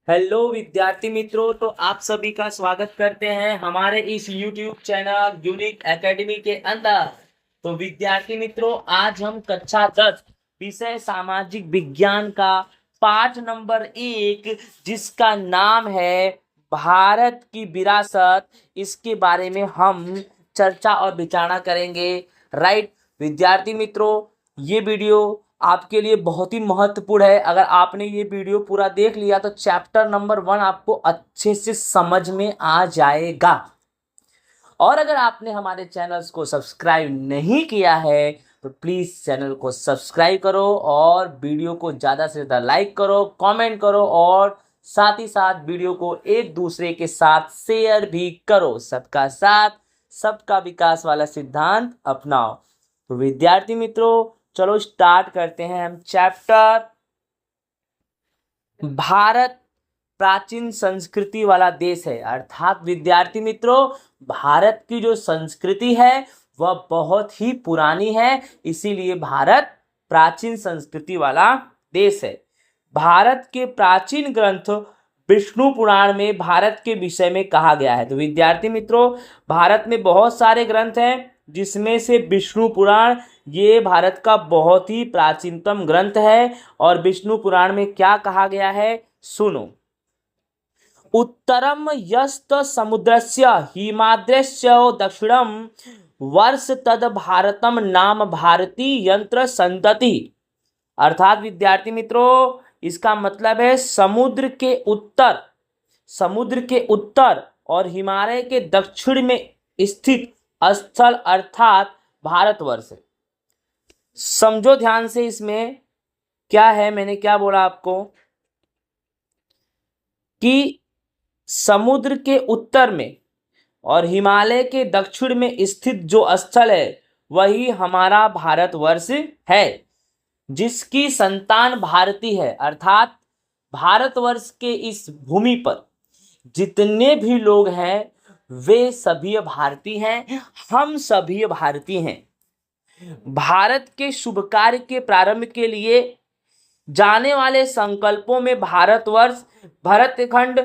Hello विद्यार्थी मित्रों, तो आप सभी का स्वागत करते हैं हमारे इस YouTube चैनल यूनिक एकेडमी के अंदर। तो विद्यार्थी मित्रों, आज हम कक्षा 10 विषय सामाजिक विज्ञान का पाठ नंबर 1, जिसका नाम है भारत की विरासत, इसके बारे में हम चर्चा और विचारणा करेंगे। राइट विद्यार्थी मित्रों, ये वीडियो आपके लिए बहुत ही महत्वपूर्ण है। अगर आपने ये वीडियो पूरा देख लिया तो चैप्टर नंबर 1 आपको अच्छे से समझ में आ जाएगा। और अगर आपने हमारे चैनल्स को सब्सक्राइब नहीं किया है तो प्लीज चैनल को सब्सक्राइब करो और वीडियो को ज़्यादा से ज़्यादा लाइक करो, कमेंट करो और साथ ही साथ वीडियो को एक दूसरे के साथ शेयर भी करो। सबका साथ सबका विकास वाला सिद्धांत अपनाओ। तो विद्यार्थी मित्रों, चलो स्टार्ट करते हैं हम चैप्टर। भारत प्राचीन संस्कृति वाला देश है, अर्थात विद्यार्थी मित्रों, भारत की जो संस्कृति है वह बहुत ही पुरानी है, इसीलिए भारत प्राचीन संस्कृति वाला देश है। भारत के प्राचीन ग्रंथ विष्णु पुराण में भारत के विषय में कहा गया है। तो विद्यार्थी मित्रों, भारत में बहुत सारे ग्रंथ हैं, जिसमें से विष्णु पुराण ये भारत का बहुत ही प्राचीनतम ग्रंथ है। और विष्णु पुराण में क्या कहा गया है, सुनो। उत्तरम यस्त समुद्रस्य हिमाद्रस्य दक्षिणम वर्ष तद भारतम नाम भारती यंत्र संतति। अर्थात विद्यार्थी मित्रों, इसका मतलब है समुद्र के उत्तर और हिमालय के दक्षिण में स्थित स्थल अर्थात भारतवर्ष है। समझो ध्यान से, इसमें क्या है, मैंने क्या बोला आपको कि समुद्र के उत्तर में और हिमालय के दक्षिण में स्थित जो स्थल है वही हमारा भारतवर्ष है, जिसकी संतान भारती है। अर्थात भारतवर्ष के इस भूमि पर जितने भी लोग हैं वे सभी भारतीय हैं, हम सभी भारतीय हैं। भारत के शुभ कार्य के प्रारंभ के लिए जाने वाले संकल्पों में भारतवर्ष, भरतखंड,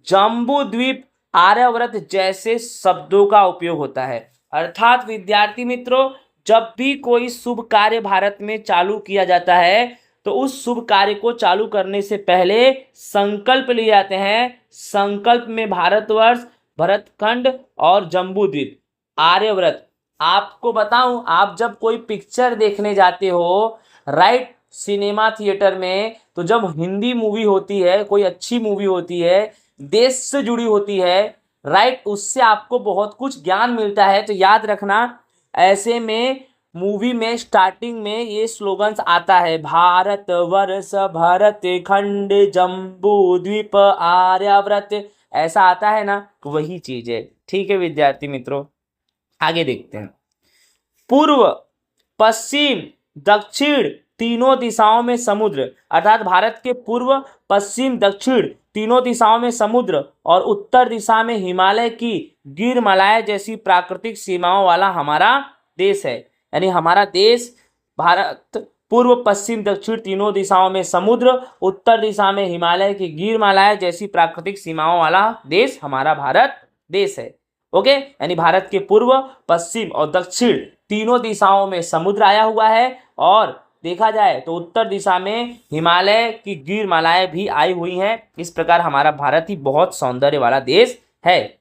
जम्बू द्वीप, आर्यव्रत जैसे शब्दों का उपयोग होता है। अर्थात विद्यार्थी मित्रों, जब भी कोई शुभ कार्य भारत में चालू किया जाता है तो उस शुभ कार्य को चालू करने से पहले संकल्प लिए जाते हैं। संकल्प में भारतवर्ष, भरतखंड और जम्बू द्वीप, आर्यव्रत। आपको बताऊं, आप जब कोई पिक्चर देखने जाते हो, राइट, सिनेमा थिएटर में, तो जब हिंदी मूवी होती है, कोई अच्छी मूवी होती है, देश से जुड़ी होती है, राइट, उससे आपको बहुत कुछ ज्ञान मिलता है। तो याद रखना, ऐसे में मूवी में स्टार्टिंग में ये स्लोगन्स आता है, भारत वर्ष, भरत खंड, जम्बू द्वीप, आर्यव्रत, ऐसा आता है ना, तो वही चीज है। ठीक है विद्यार्थी मित्रों, आगे देखते हैं। पूर्व, पश्चिम, दक्षिण तीनों दिशाओं में समुद्र। अर्थात भारत के पूर्व, पश्चिम, दक्षिण तीनों दिशाओं में समुद्र और उत्तर दिशा में हिमालय की गिरमालाएं जैसी प्राकृतिक सीमाओं वाला हमारा देश है। यानी हमारा देश भारत पूर्व, पश्चिम, दक्षिण तीनों दिशाओं में समुद्र, उत्तर दिशा में हिमालय की गिरमालाएं जैसी प्राकृतिक सीमाओं वाला देश हमारा भारत देश है। ओके, यानी भारत के पूर्व, पश्चिम और दक्षिण तीनों दिशाओं में समुद्र आया हुआ है, और देखा जाए तो उत्तर दिशा में हिमालय की गिरमालाएं भी आई हुई हैं। इस प्रकार हमारा भारत ही बहुत सौंदर्य वाला देश है।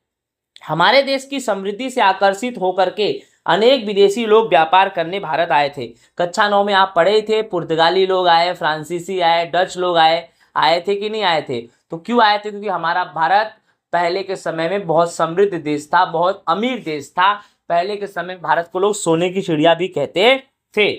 हमारे देश की समृद्धि से आकर्षित होकर के अनेक विदेशी लोग व्यापार करने भारत आए थे। कक्षा 9 में आप पढ़े थे, पुर्तगाली लोग आए, फ्रांसीसी आए, डच लोग आए थे कि नहीं आए थे? तो क्यों आए थे? क्योंकि हमारा भारत पहले के समय में बहुत समृद्ध देश था, बहुत अमीर देश था। पहले के समय में भारत को लोग सोने की चिड़िया भी कहते थे।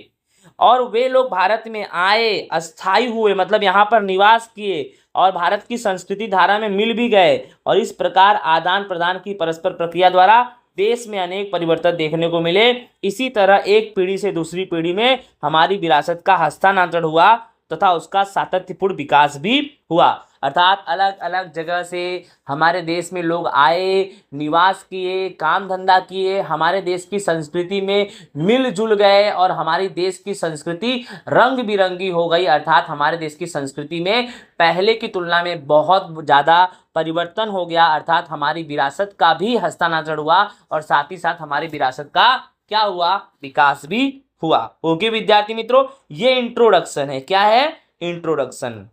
और वे लोग भारत में आए, अस्थायी हुए, मतलब यहाँ पर निवास किए और भारत की संस्कृति धारा में मिल भी गए। और इस प्रकार आदान प्रदान की परस्पर प्रक्रिया द्वारा देश में अनेक परिवर्तन देखने को मिले। इसी तरह एक पीढ़ी से दूसरी पीढ़ी में हमारी विरासत का हस्तांतरण हुआ तथा उसका सातत्यपूर्ण विकास भी हुआ। अर्थात अलग अलग जगह से हमारे देश में लोग आए, निवास किए, काम धंधा किए, हमारे देश की संस्कृति में मिलजुल गए और हमारी देश की संस्कृति रंग बिरंगी हो गई। अर्थात हमारे देश की संस्कृति में पहले की तुलना में बहुत ज़्यादा परिवर्तन हो गया। अर्थात हमारी विरासत का भी हस्तांतरण हुआ और साथ ही साथ हमारी विरासत का क्या हुआ, विकास भी हुआ। ओके विद्यार्थी मित्रों, ये इंट्रोडक्शन है। क्या है? इंट्रोडक्शन।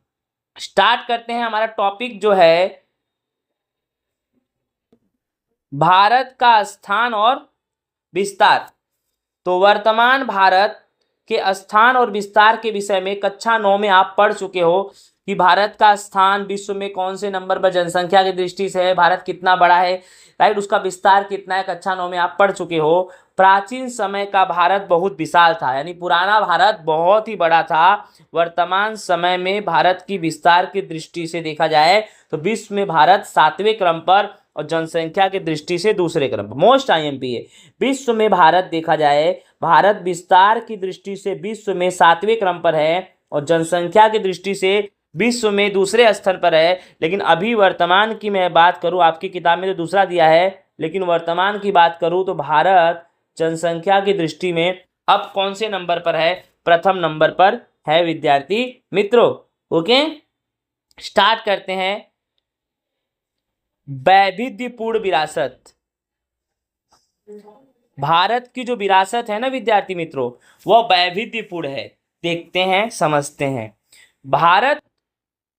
स्टार्ट करते हैं। हमारा टॉपिक जो है भारत का स्थान और विस्तार। तो वर्तमान भारत के स्थान और विस्तार के विषय में कक्षा 9 में आप पढ़ चुके हो कि भारत का स्थान विश्व में कौन से नंबर पर जनसंख्या की दृष्टि से है, भारत कितना बड़ा है, राइट, उसका विस्तार कितना है, कक्षा 9 में आप पढ़ चुके हो। प्राचीन समय का भारत बहुत विशाल था, यानी पुराना भारत बहुत ही बड़ा था। वर्तमान समय में भारत की विस्तार की दृष्टि से देखा जाए तो विश्व में भारत 7वें क्रम पर और जनसंख्या की दृष्टि से दूसरे क्रम पर। मोस्ट आईएमपी है। विश्व में भारत देखा जाए, भारत विस्तार की दृष्टि से विश्व में 7वें क्रम पर है और जनसंख्या की दृष्टि से विश्व में दूसरे स्थान पर है। लेकिन अभी वर्तमान की मैं बात करूं, आपकी किताब में तो दूसरा दिया है, लेकिन वर्तमान की बात करूं तो भारत जनसंख्या की दृष्टि में अब कौन से नंबर पर है? प्रथम नंबर पर है विद्यार्थी मित्रों। ओके, स्टार्ट करते हैं। वैविध्यपूर्ण विरासत। भारत की जो विरासत है ना विद्यार्थी मित्रों, वह वैविध्यपूर्ण है। देखते हैं, समझते हैं। भारत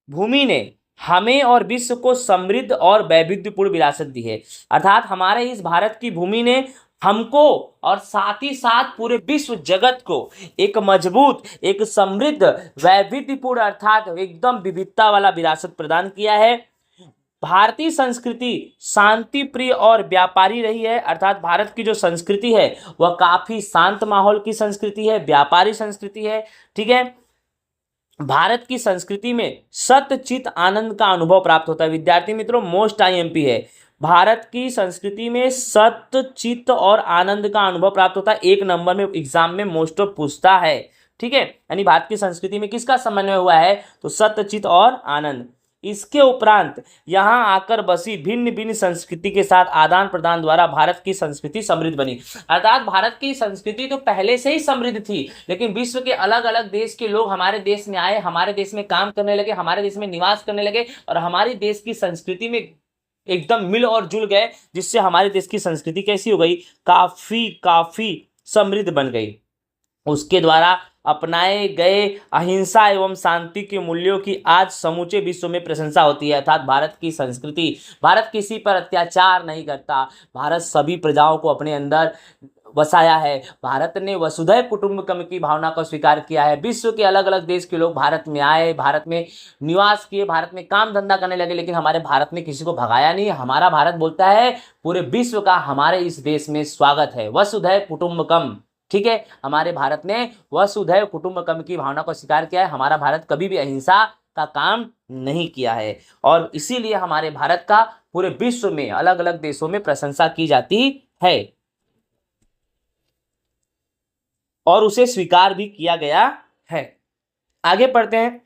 भूमि ने हमें और विश्व को समृद्ध और वैविध्यपूर्ण विरासत दी है। अर्थात हमारे इस भारत की भूमि ने हमको और साथ ही साथ पूरे विश्व जगत को एक मजबूत, एक समृद्ध, वैविध्यपूर्ण अर्थात एकदम विविधता वाला विरासत प्रदान किया है। भारतीय संस्कृति शांति प्रिय और व्यापारी रही है। अर्थात भारत की जो संस्कृति है वह काफी शांत माहौल की संस्कृति है, व्यापारी संस्कृति है। ठीक है, भारत की संस्कृति में सत्यचित आनंद का अनुभव प्राप्त होता है। विद्यार्थी मित्रों, मोस्ट आईएमपी है। भारत की संस्कृति में सत्यचित और आनंद का अनुभव प्राप्त होता है। 1 नंबर में एग्जाम में मोस्ट ऑफ पूछता है। ठीक है, यानी भारत की संस्कृति में किसका समन्वय हुआ है? तो सत्यचित और आनंद। इसके उपरांत यहाँ आकर बसी भिन्न भिन्न संस्कृति के साथ आदान प्रदान द्वारा भारत की संस्कृति समृद्ध बनी। अर्थात भारत की संस्कृति तो पहले से ही समृद्ध थी, लेकिन विश्व के अलग अलग देश के लोग हमारे देश में आए, हमारे देश में काम करने लगे, हमारे देश में निवास करने लगे और हमारे देश की संस्कृति में एकदम मिल और जुल गए, जिससे हमारे देश की संस्कृति कैसी हो गई? काफी समृद्ध बन गई। उसके द्वारा अपनाए गए अहिंसा एवं शांति के मूल्यों की आज समूचे विश्व में प्रशंसा होती है। अर्थात भारत की संस्कृति, भारत किसी पर अत्याचार नहीं करता, भारत सभी प्रजाओं को अपने अंदर बसाया है। भारत ने वसुधैव कुटुंबकम की भावना को स्वीकार किया है। विश्व के अलग अलग देश के लोग भारत में आए, भारत में निवास किए, भारत में काम धंधा करने लगे, लेकिन हमारे भारत ने किसी को भगाया नहीं। हमारा भारत बोलता है पूरे विश्व का हमारे इस देश में स्वागत है, वसुधैव कुटुंबकम। ठीक है, हमारे भारत ने वसुधैव कुटुंबकम की भावना को स्वीकार किया है। हमारा भारत कभी भी अहिंसा का काम नहीं किया है और इसीलिए हमारे भारत का पूरे विश्व में अलग अलग देशों में प्रशंसा की जाती है और उसे स्वीकार भी किया गया है। आगे पढ़ते हैं।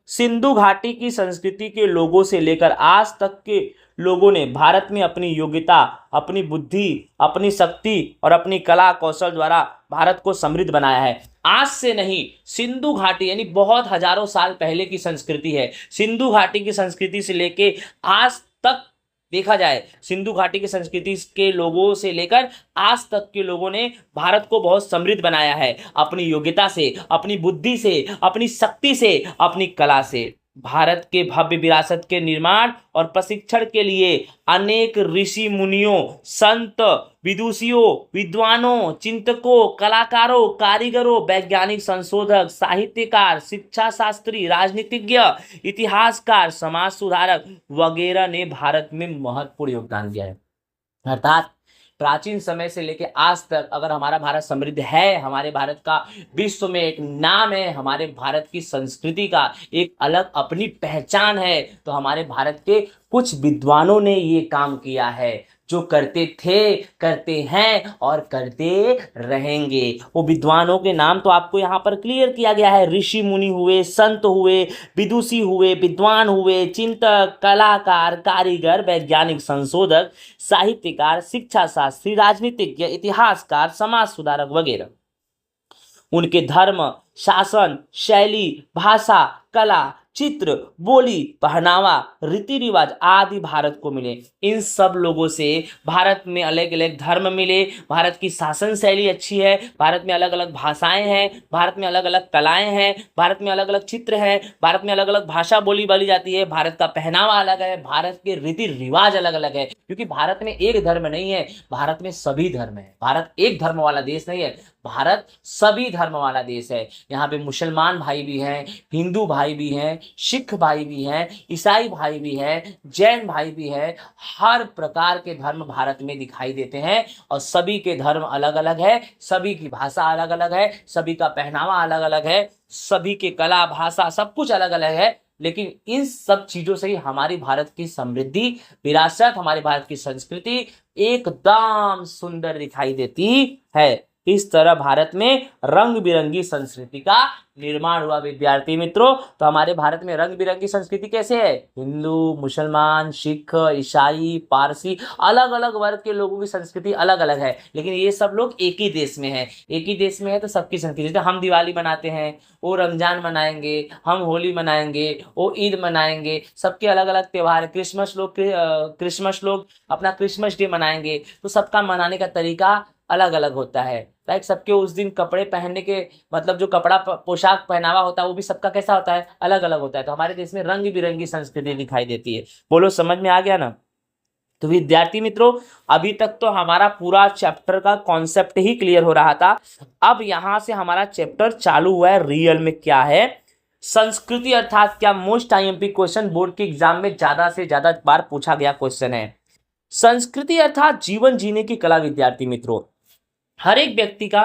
सिंधु घाटी की संस्कृति के लोगों से लेकर आज तक के लोगों ने भारत में अपनी योग्यता, अपनी बुद्धि, अपनी शक्ति और अपनी कला कौशल द्वारा भारत को समृद्ध बनाया है। आज से नहीं, सिंधु घाटी यानी बहुत हजारों साल पहले की संस्कृति है। सिंधु घाटी की संस्कृति से लेके आज तक देखा जाए, सिंधु घाटी की संस्कृति के लोगों से लेकर आज तक के लोगों ने भारत को बहुत समृद्ध बनाया है, अपनी योग्यता से, अपनी बुद्धि से, अपनी शक्ति से, अपनी कला से। भारत के भव्य विरासत के निर्माण और प्रशिक्षण के लिए अनेक ऋषि मुनियों, संत, विदुषियों, विद्वानों, चिंतकों, कलाकारों, कारीगरों, वैज्ञानिक संशोधक, साहित्यकार, शिक्षा शास्त्री, राजनीतिज्ञ, इतिहासकार, समाज सुधारक वगैरह ने भारत में महत्वपूर्ण योगदान दिया है। अर्थात प्राचीन समय से लेकर आज तक अगर हमारा भारत समृद्ध है, हमारे भारत का विश्व में एक नाम है, हमारे भारत की संस्कृति का एक अलग अपनी पहचान है, तो हमारे भारत के कुछ विद्वानों ने ये काम किया है, जो करते थे, करते हैं और करते रहेंगे। वो विद्वानों के नाम तो आपको यहाँ पर क्लियर किया गया है। ऋषि मुनि हुए, संत हुए, विदुषी हुए, विद्वान हुए, चिंतक, कलाकार, कारीगर, वैज्ञानिक, संशोधक, साहित्यकार, शिक्षा शास्त्री, राजनीतिज्ञ, इतिहासकार, समाज सुधारक वगैरह। उनके धर्म, शासन, शैली, भाषा, कला, चित्र, बोली, पहनावा, रीति रिवाज आदि भारत को मिले। इन सब लोगों से भारत में अलग अलग धर्म मिले, भारत की शासन शैली अच्छी है, भारत में अलग अलग भाषाएं हैं, भारत में अलग अलग कलाएं हैं, भारत में अलग अलग चित्र हैं, भारत में अलग अलग भाषा बोली जाती है, भारत का पहनावा अलग है, भारत के रीति रिवाज अलग अलग है। क्योंकि भारत में एक धर्म नहीं है, भारत में सभी धर्म है। भारत एक धर्म वाला देश नहीं है, भारत सभी धर्म वाला देश है। यहाँ पे मुसलमान भाई भी हैं, हिंदू भाई भी हैं, सिख भाई भी हैं, ईसाई भाई भी हैं, जैन भाई भी हैं। हर प्रकार के धर्म भारत में दिखाई देते हैं और सभी के धर्म अलग अलग है, सभी की भाषा अलग अलग है, सभी का पहनावा अलग अलग है, सभी के कला, भाषा सब कुछ अलग अलग है। लेकिन इन सब चीजों से ही हमारी भारत की समृद्धि, विरासत, हमारी भारत की संस्कृति एकदम सुंदर दिखाई देती है। इस तरह भारत में रंग बिरंगी संस्कृति का निर्माण हुआ विद्यार्थी मित्रों। तो हमारे भारत में रंग बिरंगी संस्कृति कैसे है? हिंदू, मुसलमान, सिख, ईसाई, पारसी, अलग अलग वर्ग के लोगों की संस्कृति अलग अलग है, लेकिन ये सब लोग एक ही देश में है। एक ही देश में है तो सबकी संस्कृति, जैसे हम दिवाली मनाते हैं, वो रमजान मनाएंगे, हम होली मनाएंगे, वो ईद मनाएंगे, सबके अलग अलग त्योहार। क्रिसमस लोग अपना क्रिसमस डे मनाएंगे, तो सबका मनाने का तरीका अलग अलग होता है। लाइक सबके उस दिन कपड़े पहनने के मतलब जो कपड़ा पोशाक पहनावा होता है वो भी सबका कैसा होता है? अलग अलग होता है। तो हमारे देश में रंग बिरंगी संस्कृति दिखाई देती है। बोलो समझ में आ गया ना? तो विद्यार्थी मित्रों, अभी तक तो हमारा पूरा चैप्टर का कॉन्सेप्ट ही क्लियर हो रहा था। अब यहां से हमारा चैप्टर चालू हुआ है रियल में क्या है संस्कृति अर्थात क्या। मोस्ट आईएमपी क्वेश्चन बोर्ड के एग्जाम में ज्यादा से ज्यादा बार पूछा गया क्वेश्चन है। संस्कृति अर्थात जीवन जीने की कला। विद्यार्थी मित्रों, हर एक व्यक्ति का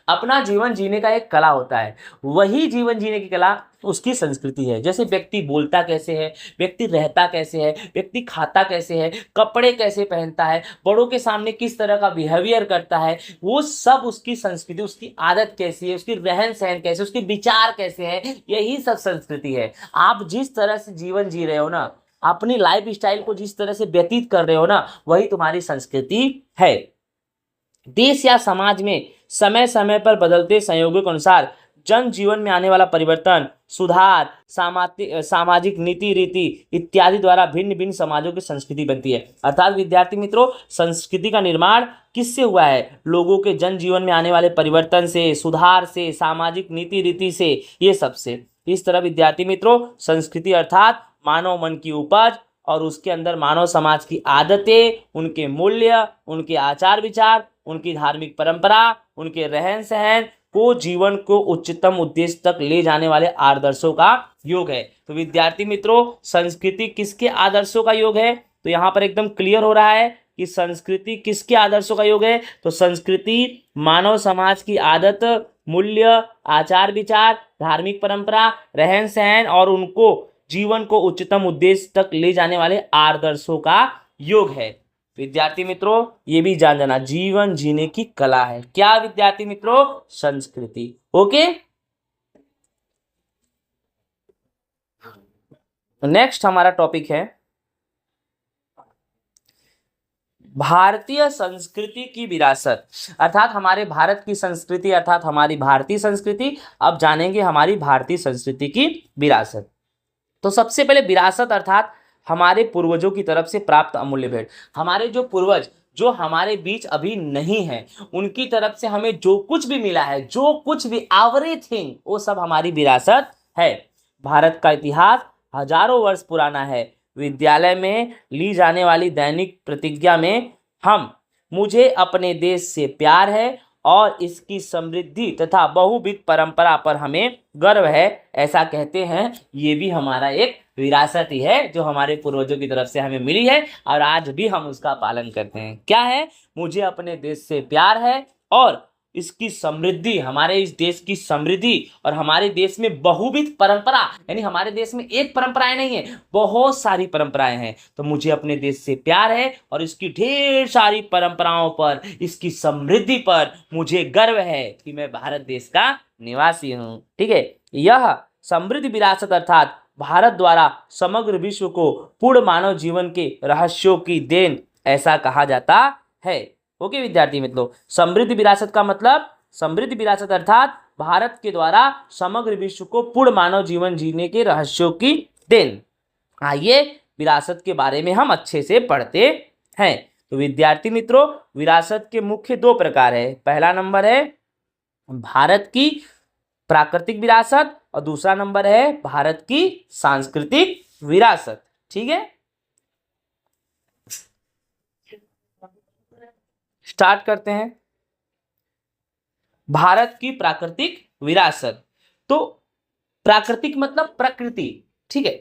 अपना जीवन जीने का एक कला होता है, वही जीवन जीने की कला उसकी संस्कृति है। जैसे व्यक्ति बोलता कैसे है, व्यक्ति रहता कैसे है, व्यक्ति खाता कैसे है, कपड़े कैसे पहनता है, बड़ों के सामने किस तरह का बिहेवियर करता है, वो सब उसकी संस्कृति, उसकी आदत कैसी है, उसकी रहन सहन कैसे, उसके विचार कैसे है, यही सब संस्कृति है। आप जिस तरह से जीवन जी रहे हो ना, अपनी लाइफ स्टाइल को जिस तरह से व्यतीत कर रहे हो ना, वही तुम्हारी संस्कृति है। देश या समाज में समय समय पर बदलते संयोगों के अनुसार जन जीवन में आने वाला परिवर्तन, सुधार, सामाजिक नीति रीति इत्यादि द्वारा भिन्न भिन्न समाजों की संस्कृति बनती है। अर्थात विद्यार्थी मित्रों, संस्कृति का निर्माण किससे हुआ है? लोगों के जन जीवन में आने वाले परिवर्तन से, सुधार से, सामाजिक नीति रीति से, ये सब से। इस तरह विद्यार्थी मित्रों, संस्कृति अर्थात मानव मन की उपज और उसके अंदर मानव समाज की आदतें, उनके मूल्य, उनके आचार विचार, उनकी धार्मिक परंपरा, उनके रहन सहन को जीवन को उच्चतम उद्देश्य तक ले जाने वाले आदर्शों का योग है। तो विद्यार्थी मित्रों, संस्कृति किसके आदर्शों का योग है? तो यहाँ पर एकदम क्लियर हो रहा है कि संस्कृति किसके आदर्शों का योग है। तो संस्कृति मानव समाज की आदत, मूल्य, आचार विचार, धार्मिक परंपरा, रहन सहन और उनको जीवन को उच्चतम उद्देश्य तक ले जाने वाले आदर्शों का योग है। विद्यार्थी मित्रों, ये भी जान जाना, जीवन जीने की कला है क्या विद्यार्थी मित्रों? संस्कृति। ओके, नेक्स्ट हमारा टॉपिक है भारतीय संस्कृति की विरासत। अर्थात हमारे भारत की संस्कृति अर्थात हमारी भारतीय संस्कृति। अब जानेंगे हमारी भारतीय संस्कृति की विरासत। तो सबसे पहले विरासत अर्थात हमारे पूर्वजों की तरफ से प्राप्त अमूल्य भेंट। हमारे जो पूर्वज जो हमारे बीच अभी नहीं है, उनकी तरफ से हमें जो कुछ भी मिला है, जो कुछ भी एवरीथिंग, वो सब हमारी विरासत है। भारत का इतिहास हजारों वर्ष पुराना है। विद्यालय में ली जाने वाली दैनिक प्रतिज्ञा में हम मुझे अपने देश से प्यार है और इसकी समृद्धि तथा बहुविध परंपरा पर हमें गर्व है, ऐसा कहते हैं। ये भी हमारा एक विरासत ही है जो हमारे पूर्वजों की तरफ से हमें मिली है और आज भी हम उसका पालन करते हैं। क्या है? मुझे अपने देश से प्यार है और इसकी समृद्धि, हमारे इस देश की समृद्धि और हमारे देश में बहुविध परंपरा, यानी हमारे देश में एक परंपराएं नहीं है, बहुत सारी परंपराएं हैं। तो मुझे अपने देश से प्यार है और इसकी ढेर सारी परंपराओं पर, इसकी समृद्धि पर मुझे गर्व है कि मैं भारत देश का निवासी हूँ। ठीक है, यह समृद्ध विरासत अर्थात भारत द्वारा समग्र विश्व को पूर्ण मानव जीवन के रहस्यों की देन ऐसा कहा जाता है। ओके विद्यार्थी मित्रों, समृद्ध विरासत का मतलब, समृद्ध विरासत अर्थात भारत के द्वारा समग्र विश्व को पूर्ण मानव जीवन जीने के रहस्यों की देन। आइए विरासत के बारे में हम अच्छे से पढ़ते हैं। तो विद्यार्थी मित्रों, विरासत के मुख्य दो प्रकार है। पहला नंबर है भारत की प्राकृतिक विरासत और दूसरा नंबर है भारत की सांस्कृतिक विरासत। ठीक है, स्टार्ट करते हैं। भारत की प्राकृतिक विरासत। तो प्राकृतिक मतलब प्रकृति। ठीक है,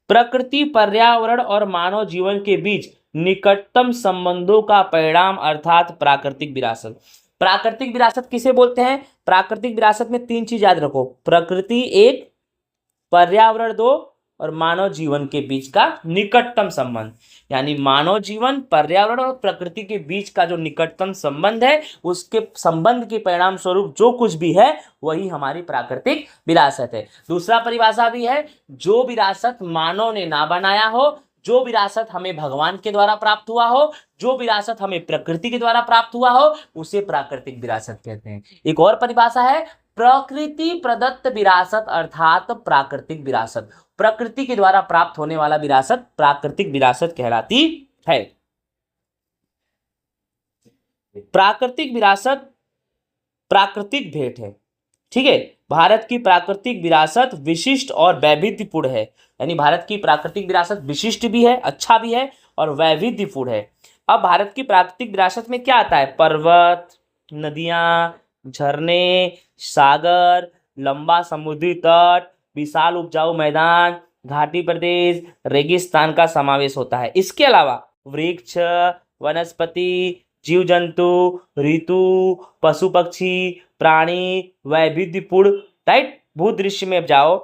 प्रकृति, पर्यावरण और मानव जीवन के बीच निकटतम संबंधों का परिणाम अर्थात प्राकृतिक विरासत। प्राकृतिक विरासत किसे बोलते हैं? प्राकृतिक विरासत में तीन चीज याद रखो, प्रकृति एक, पर्यावरण दो और मानव जीवन के बीच का निकटतम संबंध। यानी मानव जीवन, पर्यावरण और प्रकृति के बीच का जो निकटतम संबंध है, उसके संबंध के परिणाम स्वरूप जो कुछ भी है वही हमारी प्राकृतिक विरासत है। दूसरा परिभाषा भी है, जो विरासत मानव ने ना बनाया हो, जो विरासत हमें भगवान के द्वारा प्राप्त हुआ हो, जो विरासत हमें प्रकृति के द्वारा प्राप्त हुआ हो, उसे प्राकृतिक विरासत कहते हैं। एक और परिभाषा है, प्रकृति प्रदत्त विरासत अर्थात प्राकृतिक विरासत। प्रकृति के द्वारा प्राप्त होने वाला विरासत प्राकृतिक विरासत कहलाती है। प्राकृतिक विरासत प्राकृतिक भेंट है। ठीक है, भारत की प्राकृतिक विरासत विशिष्ट और वैविध्यपूर्ण है। यानी भारत की प्राकृतिक विरासत विशिष्ट भी है, अच्छा भी है और वैविध्यपूर्ण है। अब भारत की प्राकृतिक विरासत में क्या आता है? पर्वत, नदियां, झरने, सागर, लंबा समुद्री तट, विशाल उपजाऊ मैदान, घाटी प्रदेश, रेगिस्तान का समावेश होता है। इसके अलावा वृक्ष, वनस्पति, जीव जंतु, ऋतु, पशु पक्षी, प्राणी, वैविध्यपूर्ण राइट भूदृश्य में जाओ,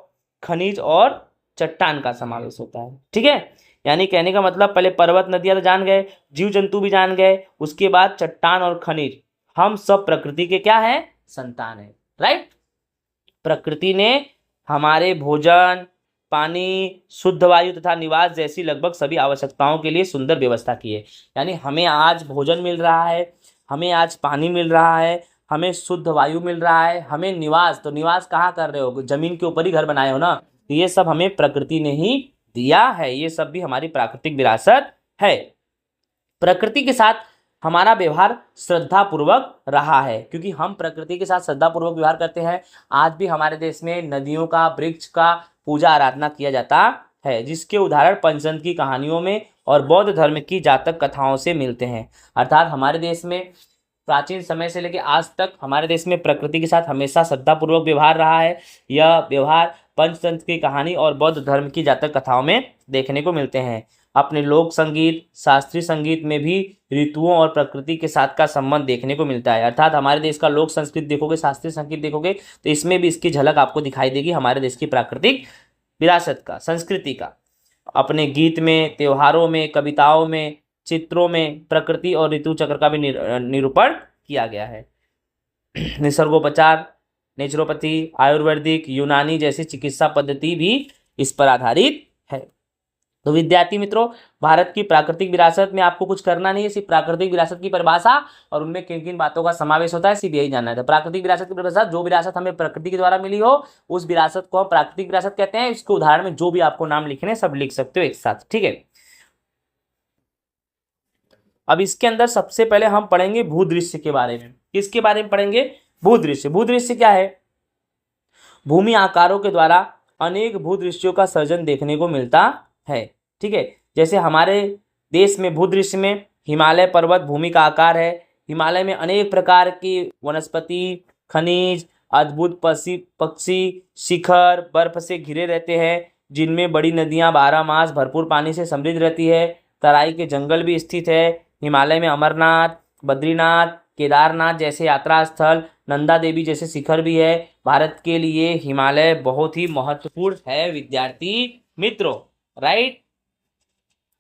खनिज और चट्टान का समावेश होता है। ठीक है, यानी कहने का मतलब पहले पर्वत नदियां तो जान गए, जीव जंतु भी जान गए, उसके बाद चट्टान और खनिज, हम सब प्रकृति के क्या है? संतान है। राइट, प्रकृति ने हमारे भोजन, पानी, शुद्ध वायु तथा निवास जैसी लगभग सभी आवश्यकताओं के लिए सुंदर व्यवस्था की है। यानी हमें आज भोजन मिल रहा है, हमें आज पानी मिल रहा है, हमें शुद्ध वायु मिल रहा है, हमें निवास, तो निवास कहाँ कर रहे हो? जमीन के ऊपर ही घर बनाए हो ना। तो ये सब हमें प्रकृति ने ही दिया है, ये सब भी हमारी प्राकृतिक विरासत है। प्रकृति के साथ हमारा व्यवहार श्रद्धापूर्वक रहा है, क्योंकि हम प्रकृति के साथ श्रद्धापूर्वक व्यवहार करते हैं। आज भी हमारे देश में नदियों का, वृक्ष का पूजा आराधना किया जाता है, जिसके उदाहरण पंचतंत्र की कहानियों में और बौद्ध धर्म की जातक कथाओं से मिलते हैं। अर्थात हमारे देश में प्राचीन समय से लेकर आज तक हमारे देश में प्रकृति के साथ हमेशा श्रद्धापूर्वक व्यवहार रहा है। यह व्यवहार पंचतंत्र की कहानी और बौद्ध धर्म की जातक कथाओं में देखने को मिलते हैं। अपने लोक संगीत, शास्त्रीय संगीत में भी ऋतुओं और प्रकृति के साथ का संबंध देखने को मिलता है। अर्थात हमारे देश का लोक संस्कृत देखोगे, शास्त्रीय संगीत देखोगे, तो इसमें भी इसकी झलक आपको दिखाई देगी हमारे देश की प्राकृतिक विरासत का, संस्कृति का। अपने गीत में, त्योहारों में, कविताओं में, चित्रों में प्रकृति और ऋतु चक्र का भी निरूपण किया गया है। निसर्गोपचार, नेचुरोपैथी, आयुर्वेदिक, यूनानी जैसी चिकित्सा पद्धति भी इस पर आधारित है। तो विद्यार्थी मित्रों, भारत की प्राकृतिक विरासत में आपको कुछ करना नहीं है, सिर्फ प्राकृतिक विरासत की परिभाषा और उनमें किन किन बातों का समावेश होता है सिर्फ यही जानना है। प्राकृतिक विरासत की परिभाषा, जो विरासत हमें प्रकृति के द्वारा मिली हो उस विरासत को हम प्राकृतिक विरासत कहते हैं। इसके उदाहरण में जो भी आपको नाम लिखने सब लिख सकते हो एक साथ। ठीक है, अब इसके अंदर सबसे पहले हम पढ़ेंगे भूदृश्य के बारे में। किसके बारे में पढ़ेंगे? भूदृश्य। भूदृश्य क्या है? भूमि आकारों के द्वारा अनेक भूदृश्यों का सर्जन देखने को मिलता है। ठीक है, जैसे हमारे देश में भूदृश्य में हिमालय पर्वत भूमि का आकार है। हिमालय में अनेक प्रकार की वनस्पति, खनिज, अद्भुत पक्षी, शिखर बर्फ से घिरे रहते हैं, जिनमें बड़ी नदियां 12 मास भरपूर पानी से समृद्ध रहती है। तराई के जंगल भी स्थित है। हिमालय में अमरनाथ, बद्रीनाथ, केदारनाथ जैसे यात्रा स्थल, नंदा देवी जैसे शिखर भी है। भारत के लिए हिमालय बहुत ही महत्वपूर्ण है विद्यार्थी मित्रों, राइट।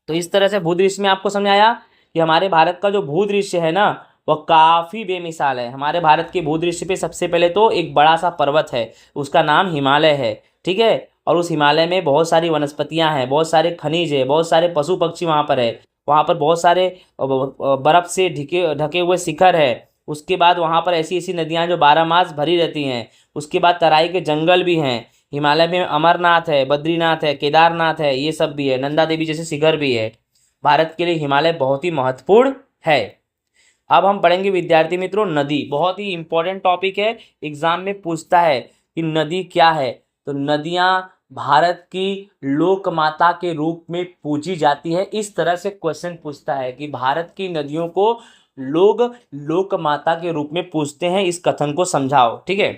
तो इस तरह से भूदृश्य में आपको समझ आया कि हमारे भारत का जो भूदृश्य है ना वह काफी बेमिसाल है। हमारे भारत के भूदृश्य पे सबसे पहले तो एक बड़ा सा पर्वत है, उसका नाम हिमालय है, ठीक है। और उस हिमालय में बहुत सारी वनस्पतियां हैं, बहुत सारे खनिज है, बहुत सारे पशु पक्षी वहाँ पर है। वहाँ पर बहुत सारे बर्फ से ढके ढके हुए शिखर है। उसके बाद वहाँ पर ऐसी ऐसी नदियाँ जो 12 मास भरी रहती हैं। उसके बाद तराई के जंगल भी हैं। हिमालय में अमरनाथ है, बद्रीनाथ है, केदारनाथ है, ये सब भी है, नंदा देवी जैसे शिखर भी है। भारत के लिए हिमालय बहुत ही महत्वपूर्ण है। अब हम पढ़ेंगे विद्यार्थी मित्रों नदी, बहुत ही इंपॉर्टेंट टॉपिक है, एग्जाम में पूछता है कि नदी क्या है। तो नदियां भारत की लोक माता के रूप में पूजी जाती है। इस तरह से क्वेश्चन पूछता है कि भारत की नदियों को लोग लोक माता के रूप में पूजते हैं, इस कथन को समझाओ, ठीक है।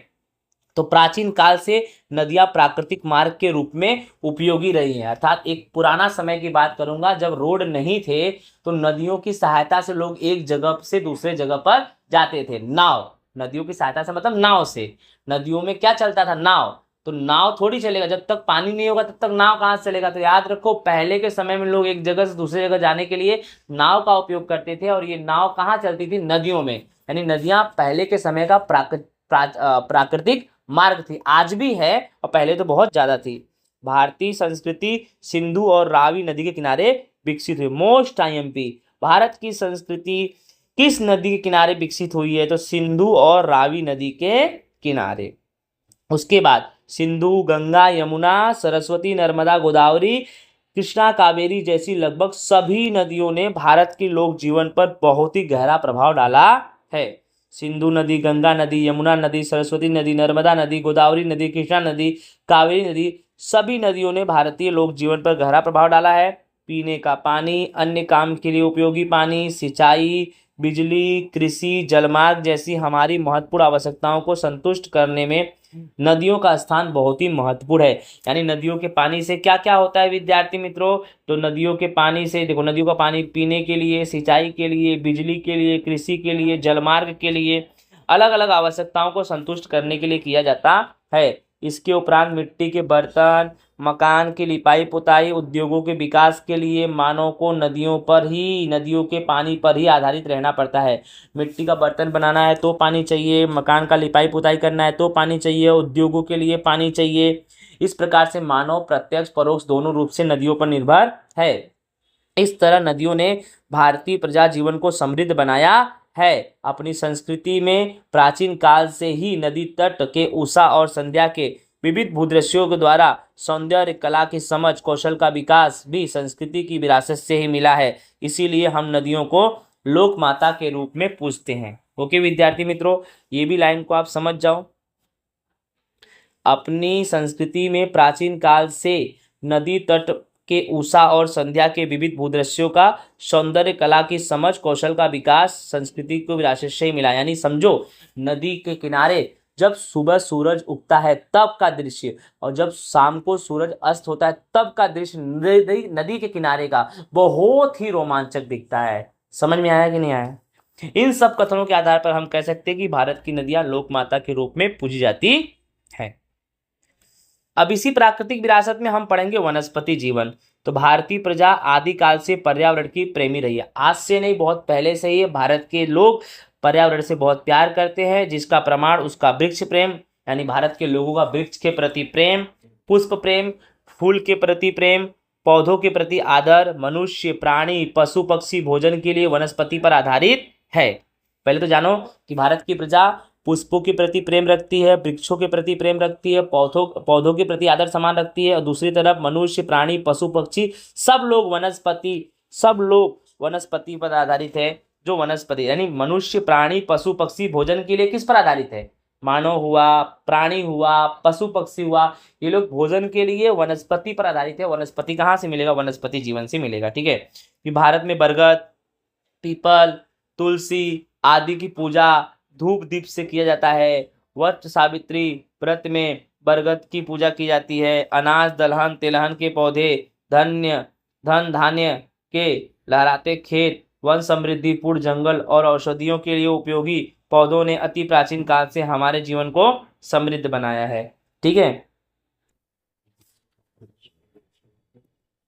तो प्राचीन काल से नदियां प्राकृतिक मार्ग के रूप में उपयोगी रही हैं, अर्थात एक पुराना समय की बात करूंगा जब रोड नहीं थे तो नदियों की सहायता से लोग एक जगह से दूसरे जगह पर जाते थे। नाव, नदियों की सहायता से मतलब नाव से। नदियों में क्या चलता था? नाव। तो नाव थोड़ी चलेगा, जब तक पानी नहीं होगा तब तक नाव कहाँ से चलेगा। तो याद रखो पहले के समय में लोग एक जगह से दूसरी जगह जाने के लिए नाव का उपयोग करते थे, और ये नाव कहाँ चलती थी? नदियों में। यानी नदियां पहले के समय का प्राकृतिक मार्ग थी, आज भी है और पहले तो बहुत ज्यादा थी। भारतीय संस्कृति सिंधु और रावी नदी के किनारे विकसित हुई। मोस्ट आईएमपी, भारत की संस्कृति किस नदी के किनारे विकसित हुई है? तो सिंधु और रावी नदी के किनारे। उसके बाद सिंधु, गंगा, यमुना, सरस्वती, नर्मदा, गोदावरी, कृष्णा, कावेरी जैसी लगभग सभी नदियों ने भारत के लोक जीवन पर बहुत ही गहरा प्रभाव डाला है। सिंधु नदी, गंगा नदी, यमुना नदी, सरस्वती नदी, नर्मदा नदी, गोदावरी नदी, कृष्णा नदी, कावेरी नदी, सभी नदियों ने भारतीय लोक जीवन पर गहरा प्रभाव डाला है। पीने का पानी, अन्य काम के लिए उपयोगी पानी, सिंचाई, बिजली, कृषि, जलमार्ग जैसी हमारी महत्वपूर्ण आवश्यकताओं को संतुष्ट करने में नदियों का स्थान बहुत ही महत्वपूर्ण है। यानी नदियों के पानी से क्या क्या होता है विद्यार्थी मित्रों? तो नदियों के पानी से देखो, नदियों का पानी पीने के लिए, सिंचाई के लिए, बिजली के लिए, कृषि के लिए, जलमार्ग के लिए, अलग अलग आवश्यकताओं को संतुष्ट करने के लिए किया जाता है। इसके उपरांत मिट्टी के बर्तन, मकान की लिपाई पुताई, उद्योगों के विकास के लिए मानव को नदियों के पानी पर ही आधारित रहना पड़ता है। मिट्टी का बर्तन बनाना है तो पानी चाहिए, मकान का लिपाई पुताई करना है तो पानी चाहिए, उद्योगों के लिए पानी चाहिए। इस प्रकार से मानव प्रत्यक्ष परोक्ष दोनों रूप से नदियों पर निर्भर है। इस तरह नदियों ने भारतीय प्रजा जीवन को समृद्ध बनाया है। अपनी संस्कृति में प्राचीन काल से ही नदी तट के उषा और संध्या के विविध भूदृश्यों के द्वारा सौंदर्य, कला की समझ, कौशल का विकास भी संस्कृति की विरासत से ही मिला है। इसीलिए हम नदियों को लोक माता के रूप में पूजते हैं। ओके विद्यार्थी मित्रों, ये भी लाइन को आप समझ जाओ। अपनी संस्कृति में प्राचीन काल से नदी तट के उषा और संध्या के विविध भूदृश्यों का सौंदर्य, कला की समझ, कौशल का विकास संस्कृति को विरासत से ही मिला। यानी समझो नदी के किनारे जब सुबह सूरज उगता है तब का दृश्य और जब शाम को सूरज अस्त होता है तब का दृश्य नदी के किनारे का बहुत ही रोमांचक दिखता है। समझ में आया कि नहीं आया? इन सब कथनों के आधार पर हम कह सकते हैं कि भारत की नदियां लोक माता के रूप में पूजी जाती है। अब इसी प्राकृतिक विरासत में हम पढ़ेंगे वनस्पति जीवन। तो भारतीय प्रजा आदिकाल से पर्यावरण की प्रेमी रही है। आज से नहीं, बहुत पहले से ही भारत के लोग पर्यावरण से बहुत प्यार करते हैं, जिसका प्रमाण उसका वृक्ष प्रेम, यानी भारत के लोगों का वृक्ष के प्रति प्रेम, पुष्प प्रेम, फूल के प्रति प्रेम, पौधों के प्रति आदर, मनुष्य, प्राणी, पशु पक्षी भोजन के लिए वनस्पति पर आधारित है। पहले तो जानो कि भारत की प्रजा पुष्पों के प्रति प्रेम रखती है, वृक्षों के प्रति प्रेम रखती है, पौधों के प्रति आदर सम्मान रखती है, और दूसरी तरफ मनुष्य, प्राणी, पशु पक्षी सब लोग वनस्पति पर आधारित है। जो वनस्पति यानी मनुष्य, प्राणी, पशु पक्षी भोजन के लिए किस पर आधारित है? मानव हुआ, प्राणी हुआ, पशु पक्षी हुआ, ये लोग भोजन के लिए वनस्पति पर आधारित है। वनस्पति कहाँ से मिलेगा? वनस्पति जीवन से मिलेगा, ठीक है। कि भारत में बरगद, पीपल, तुलसी आदि की पूजा धूप दीप से किया जाता है। वट सावित्री व्रत में बरगद की पूजा की जाती है। अनाज, दलहन, तिलहन के पौधे, धन धान्य के लहराते खेत, वन समृद्धिपूर्ण जंगल और औषधियों के लिए उपयोगी पौधों ने अति प्राचीन काल से हमारे जीवन को समृद्ध बनाया है। ठीक है,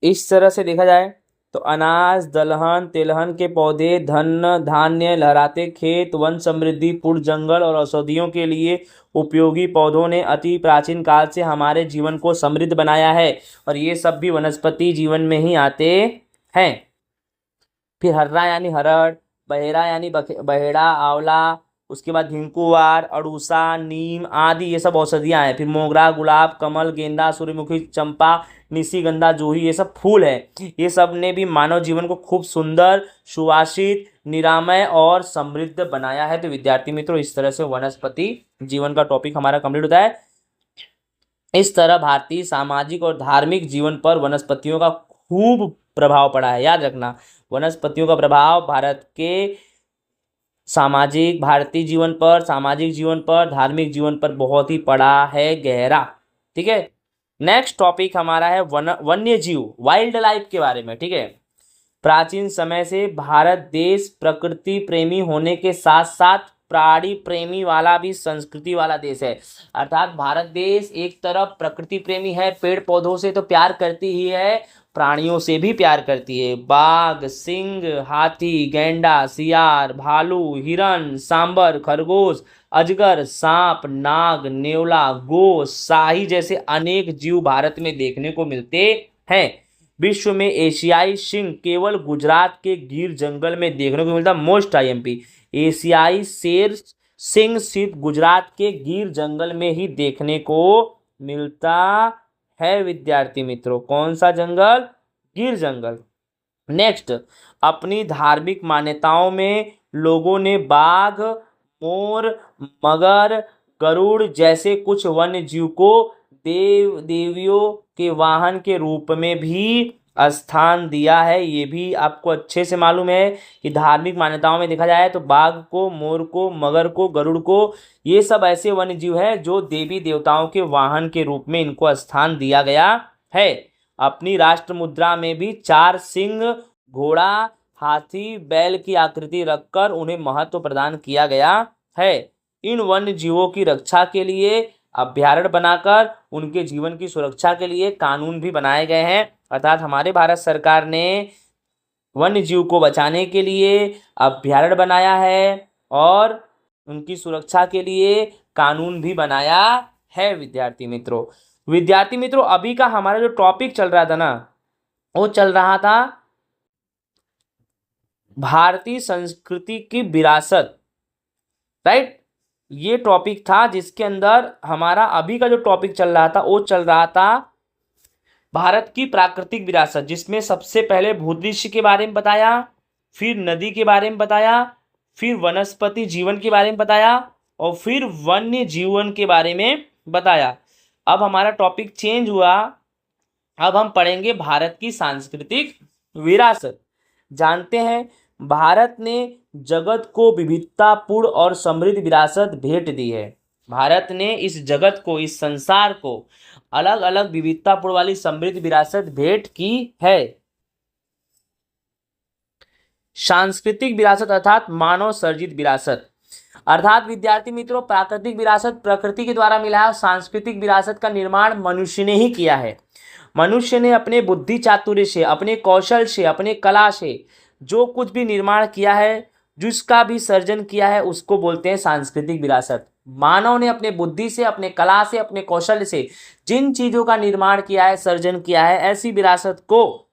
इस तरह से देखा जाए तो अनाज, दलहन, तिलहन के पौधे, धन धान्य, लहराते खेत, वन समृद्धिपूर्ण जंगल और औषधियों के लिए उपयोगी पौधों ने अति प्राचीन काल से हमारे जीवन को समृद्ध बनाया है, और ये सब भी वनस्पति जीवन में ही आते हैं। फिर हर्रा यानी हरड़, बहेरा यानी बहेड़ा, आंवला, उसके बाद घिंकुवार, अड़ूसा, नीम आदि ये सब औषधियाँ हैं। फिर मोगरा, गुलाब, कमल, गेंदा, सूर्यमुखी, चंपा, निशिगंधा, जूही ये सब फूल है। ये सब ने भी मानव जीवन को खूब सुंदर, सुवासित, निरामय और समृद्ध बनाया है। तो विद्यार्थी मित्रों, इस तरह से वनस्पति जीवन का टॉपिक हमारा कंप्लीट होता है। इस तरह भारतीय सामाजिक और धार्मिक जीवन पर वनस्पतियों का खूब प्रभाव पड़ा है। याद रखना, वनस्पतियों का प्रभाव भारत के भारतीय जीवन पर, सामाजिक जीवन पर, धार्मिक जीवन पर बहुत ही पड़ा है गहरा। ठीक है, नेक्स्ट टॉपिक हमारा है वन्य जीव, वाइल्ड लाइफ के बारे में। ठीक है, प्राचीन समय से भारत देश प्रकृति प्रेमी होने के साथ साथ प्राणी प्रेमी वाला भी संस्कृति वाला देश है। अर्थात भारत देश एक तरफ प्रकृति प्रेमी है, पेड़ पौधों से तो प्यार करती ही है, प्राणियों से भी प्यार करती है। बाघ, सिंह, हाथी, गैंडा, सियार, भालू, हिरन, सांबर, खरगोश, अजगर, सांप, नाग, नेवला, गो, शाही जैसे अनेक जीव भारत में देखने को मिलते हैं। विश्व में एशियाई सिंह केवल गुजरात के गिर जंगल में देखने को मिलता। मोस्ट आईएमपी, एशियाई शेर सिंह सिर्फ गुजरात के गिर जंगल में ही देखने को मिलता है। विद्यार्थी मित्रों, कौन सा जंगल? गिर जंगल। नेक्स्ट, अपनी धार्मिक मान्यताओं में लोगों ने बाघ, मोर, मगर, गरुड़ जैसे कुछ वन्य जीव को देव देवियों के वाहन के रूप में भी स्थान दिया है। ये भी आपको अच्छे से मालूम है कि धार्मिक मान्यताओं में देखा जाए तो बाघ को, मोर को, मगर को, गरुड़ को, ये सब ऐसे वन्य जीव हैं जो देवी देवताओं के वाहन के रूप में इनको स्थान दिया गया है। अपनी राष्ट्र मुद्रा में भी 4 सिंह, घोड़ा, हाथी, बैल की आकृति रखकर उन्हें महत्व प्रदान किया गया है। इन वन्य जीवों की रक्षा के लिए अभयारण्य बनाकर उनके जीवन की सुरक्षा के लिए कानून भी बनाए गए हैं। अर्थात हमारे भारत सरकार ने वन्य जीव को बचाने के लिए अभयारण्य बनाया है और उनकी सुरक्षा के लिए कानून भी बनाया है। विद्यार्थी मित्रों, अभी का हमारा जो टॉपिक चल रहा था ना, वो चल रहा था भारतीय संस्कृति की विरासत। राइट, ये टॉपिक था जिसके अंदर हमारा अभी का जो टॉपिक चल रहा था वो चल रहा था भारत की प्राकृतिक विरासत, जिसमें सबसे पहले भूदृश्य के बारे में बताया, फिर नदी के बारे में बताया, फिर वनस्पति जीवन के बारे में बताया और फिर वन्य जीवन के बारे में बताया। अब हमारा टॉपिक चेंज हुआ, अब हम पढ़ेंगे भारत की सांस्कृतिक विरासत। जानते हैं, भारत ने जगत को विविधतापूर्ण और समृद्ध विरासत भेंट दी है। भारत ने इस जगत को, इस संसार को अलग अलग विविधतापूर्ण वाली समृद्ध विरासत भेंट की है। सांस्कृतिक विरासत अर्थात मानव सर्जित विरासत। अर्थात विद्यार्थी मित्रों, प्राकृतिक विरासत प्रकृति के द्वारा मिला है और सांस्कृतिक विरासत का निर्माण मनुष्य ने ही किया है। मनुष्य ने अपने बुद्धि चातुर्य से, अपने कौशल से, अपने कला से जो कुछ भी निर्माण किया है, जिसका भी सर्जन किया है, उसको बोलते हैं सांस्कृतिक विरासत। मानव ने अपने बुद्धि से, अपने कला से, अपने कौशल से जिन चीजों का निर्माण किया है, सर्जन किया है, ऐसी विरासत को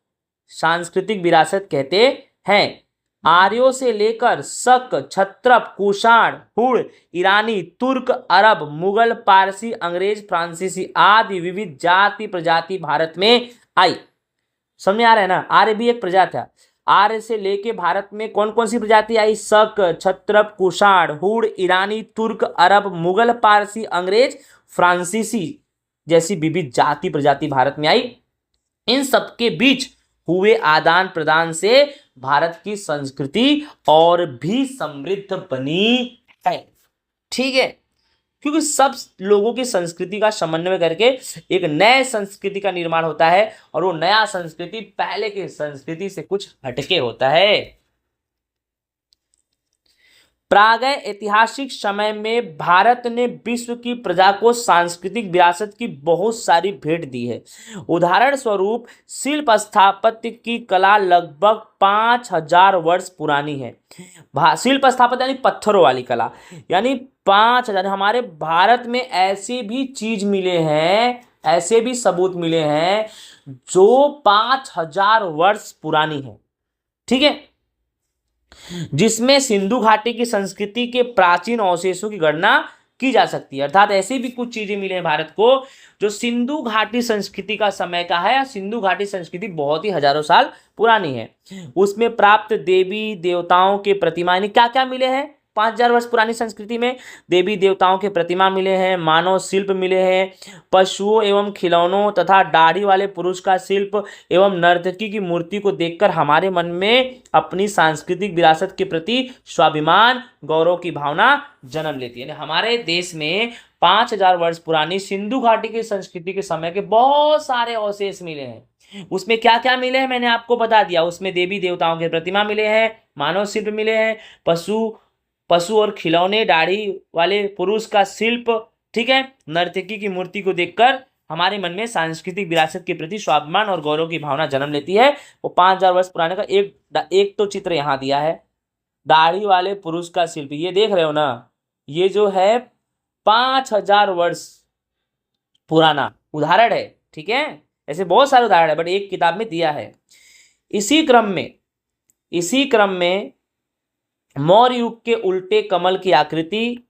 सांस्कृतिक विरासत कहते हैं। आर्यों से लेकर शक, क्षत्रप, कुषाण, हुड़, ईरानी, तुर्क, अरब, मुगल, पारसी, अंग्रेज, फ्रांसीसी आदि विविध जाति प्रजाति भारत में आई। समझ में आ रहा है ना? आर्य भी एक प्रजाति था। आर्य से लेके भारत में कौन कौन सी प्रजाति आई? शक, क्षत्रप, कुषाण, हुड़, ईरानी, तुर्क, अरब, मुगल, पारसी, अंग्रेज, फ्रांसीसी जैसी विविध जाति प्रजाति भारत में आई। इन सबके बीच हुए आदान प्रदान से भारत की संस्कृति और भी समृद्ध बनी है। ठीक है, क्योंकि सब लोगों की संस्कृति का समन्वय करके एक नए संस्कृति का निर्माण होता है और वो नया संस्कृति पहले की संस्कृति से कुछ हटके होता है। प्रागैतिहासिक ऐतिहासिक समय में भारत ने विश्व की प्रजा को सांस्कृतिक विरासत की बहुत सारी भेंट दी है। उदाहरण स्वरूप शिल्प स्थापत्य की कला लगभग 5000 वर्ष पुरानी है। शिल्प स्थापत्य यानी पत्थरों वाली कला, यानी 5000। हमारे भारत में ऐसे भी चीज मिले हैं, ऐसे भी सबूत मिले हैं जो 5000 वर्ष पुरानी है, ठीक है, जिसमें सिंधु घाटी की संस्कृति के प्राचीन अवशेषों की गणना की जा सकती है। अर्थात ऐसी भी कुछ चीजें मिले हैं भारत को जो सिंधु घाटी संस्कृति का समय का है। सिंधु घाटी संस्कृति बहुत ही हजारों साल पुरानी है। उसमें प्राप्त देवी देवताओं के प्रतिमा, यानी क्या क्या मिले हैं 5000 वर्ष पुरानी संस्कृति में? देवी देवताओं के प्रतिमा मिले हैं, मानव शिल्प मिले हैं, पशुओं एवं खिलौनों तथा दाढ़ी वाले पुरुष का शिल्प एवं नर्तकी की मूर्ति को देखकर हमारे मन में अपनी सांस्कृतिक विरासत के प्रति स्वाभिमान गौरव की भावना जन्म लेती है। यानी हमारे देश में 5000 वर्ष पुरानी सिंधु घाटी की संस्कृति के समय के बहुत सारे अवशेष मिले हैं। उसमें क्या क्या मिले हैं मैंने आपको बता दिया। उसमें देवी देवताओं के प्रतिमा मिले हैं, मानव शिल्प मिले हैं, पशु और खिलौने, दाढ़ी वाले पुरुष का शिल्प, ठीक है, नर्तकी की मूर्ति को देखकर हमारे मन में सांस्कृतिक विरासत के प्रति स्वाभिमान और गौरव की भावना जन्म लेती है। वो 5000 वर्ष पुराने का एक तो चित्र यहाँ दिया है, दाढ़ी वाले पुरुष का शिल्प, ये देख रहे हो ना, ये जो है 5000 वर्ष पुराना उदाहरण है, ठीक है। ऐसे बहुत सारे उदाहरण है बट एक किताब में दिया है। इसी क्रम में मौर्य युग के उल्टे कमल की आकृति,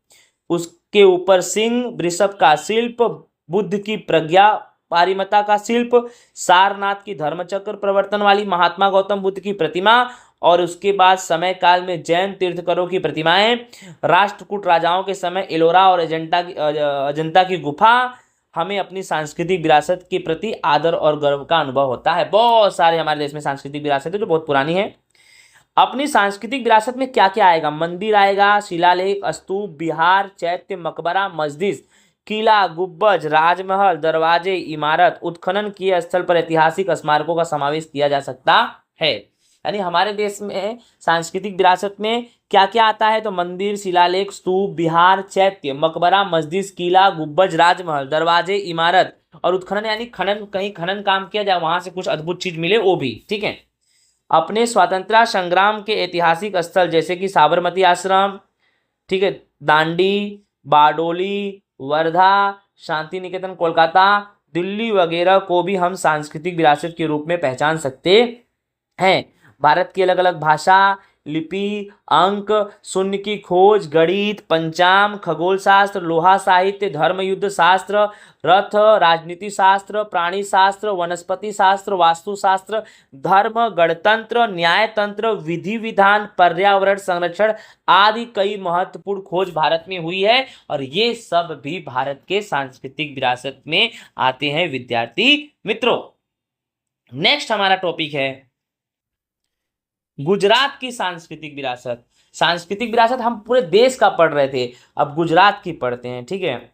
उसके ऊपर सिंह, वृषभ का शिल्प, बुद्ध की प्रज्ञा पारिमता का शिल्प, सारनाथ की धर्मचक्र प्रवर्तन वाली महात्मा गौतम बुद्ध की प्रतिमा, और उसके बाद समय काल में जैन तीर्थकरों की प्रतिमाएं, राष्ट्रकूट राजाओं के समय एलोरा और अजंता की गुफा, हमें अपनी सांस्कृतिक विरासत के प्रति आदर और गर्व का अनुभव होता है। बहुत सारे हमारे देश में सांस्कृतिक विरासत है जो बहुत पुरानी है। अपनी सांस्कृतिक विरासत में क्या क्या आएगा? मंदिर आएगा, शिलालेख, स्तूप, विहार, चैत्य, मकबरा, मस्जिद, किला, गुब्बज, राजमहल, दरवाजे, इमारत, उत्खनन किए स्थल पर ऐतिहासिक स्मारकों का समावेश किया जा सकता है। यानी हमारे देश में सांस्कृतिक विरासत में क्या क्या आता है? तो मंदिर, शिलालेख, स्तूप, विहार, चैत्य, मकबरा, मस्जिद, किला, गुब्बज, राजमहल, दरवाजे, इमारत, और उत्खनन यानी खनन, कहीं खनन काम किया जाए, वहां से कुछ अद्भुत चीज मिले, वो भी, ठीक है। अपने स्वतंत्रता संग्राम के ऐतिहासिक स्थल जैसे कि साबरमती आश्रम, ठीक है, दांडी, बारडोली, वर्धा, शांति निकेतन कोलकाता, दिल्ली वगैरह को भी हम सांस्कृतिक विरासत के रूप में पहचान सकते हैं। भारत की अलग अलग भाषा, लिपि, अंक, शून्य की खोज, गणित, पंचांग, खगोल शास्त्र, लोहा साहित्य, धर्म युद्ध शास्त्र, रथ, राजनीति शास्त्र, प्राणी शास्त्र, वनस्पति शास्त्र, वास्तु शास्त्र, धर्म, गणतंत्र, न्यायतंत्र, विधि विधान, पर्यावरण संरक्षण आदि कई महत्वपूर्ण खोज भारत में हुई है, और ये सब भी भारत के सांस्कृतिक विरासत में आते हैं विद्यार्थी मित्रों। नेक्स्ट हमारा टॉपिक है गुजरात की सांस्कृतिक विरासत। सांस्कृतिक विरासत हम पूरे देश का पढ़ रहे थे, अब गुजरात की पढ़ते हैं, ठीक है।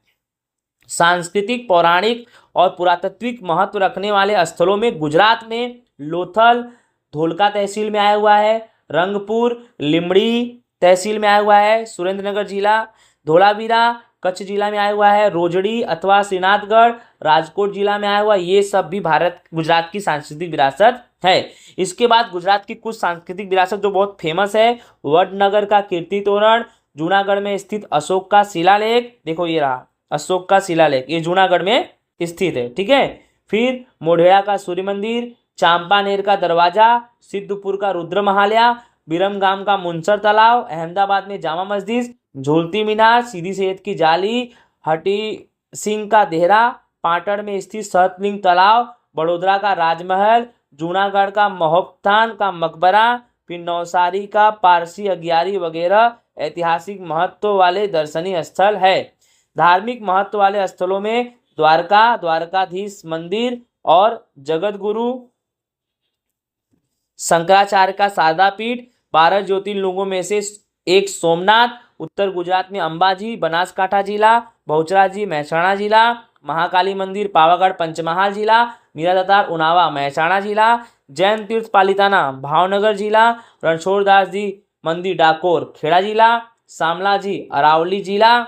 सांस्कृतिक, पौराणिक और पुरातात्विक महत्व रखने वाले स्थलों में गुजरात में लोथल धोलका तहसील में आया हुआ है, रंगपुर लिमड़ी तहसील में आया हुआ है, सुरेंद्रनगर जिला, धोलावीरा कच्छ जिला में आया हुआ है, रोजड़ी अथवा श्रीनाथगढ़ राजकोट जिला में आया हुआ है। ये सब भी गुजरात की सांस्कृतिक विरासत है। इसके बाद गुजरात की कुछ सांस्कृतिक विरासत जो बहुत फेमस है, वडनगर का कीर्ति तोरण, जूनागढ़ में स्थित अशोक का शिलालेख, देखो ये रहा अशोक का शिलालेख, ये जूनागढ़ में स्थित है, ठीक है। फिर मोढेरा का सूर्य मंदिर, चांपानेर का दरवाजा, सिद्धपुर का रुद्र महालया, बिरमगाम का मुनसर तालाब, अहमदाबाद में जामा मस्जिद, झोलती मीनार, सीधी सैयद की जाली, हटी सिंह का देहरा, पाटड़ में स्थित सहतलिंग तालाब, बड़ोदरा का राजमहल, जूनागढ़ का महोत्थान का मकबरा, फिर नौसारी का पारसी अगियारी वगैरह ऐतिहासिक महत्व वाले दर्शनीय स्थल है। धार्मिक महत्व वाले स्थलों में द्वारका, द्वारकाधीश मंदिर और जगत गुरु शंकराचार्य का शारदा पीठ, 12 ज्योतिर्लिंगों में से एक सोमनाथ, उत्तर गुजरात में अंबाजी बनासकांठा जिला, बहुचराजी महसाणा जिला, महाकाली मंदिर पावागढ़ पंचमहाल जिला, मीरादातार उनावा महसाणा जिला, जैन तीर्थ पालिताना भावनगर जिला, रणछोड़दास जी मंदिर डाकोर खेड़ा जिला, शामलाजी, अरावली जिला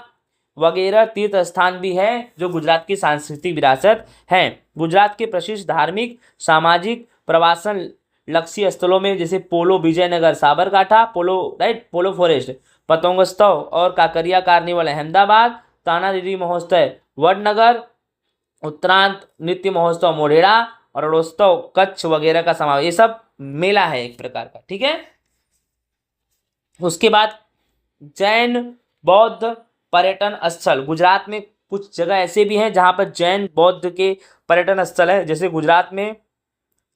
वगैरह तीर्थ स्थान भी है जो गुजरात की सांस्कृतिक विरासत है। गुजरात के प्रसिद्ध धार्मिक, सामाजिक, प्रवासन लक्षी स्थलों में जैसे पोलो विजयनगर साबरकांठा, पोलो फॉरेस्ट पतंगोत्सव और काकरिया कार्निवल अहमदाबाद, तानारीरी महोत्सव वडनगर, उत्तरांत नृत्य महोत्सव मोढेरा और रणोत्सव कच्छ वगैरह का समावेश, ये सब मेला है एक प्रकार का। ठीक है, उसके बाद जैन बौद्ध पर्यटन स्थल। गुजरात में कुछ जगह ऐसे भी हैं जहां पर जैन बौद्ध के पर्यटन स्थल है। जैसे गुजरात में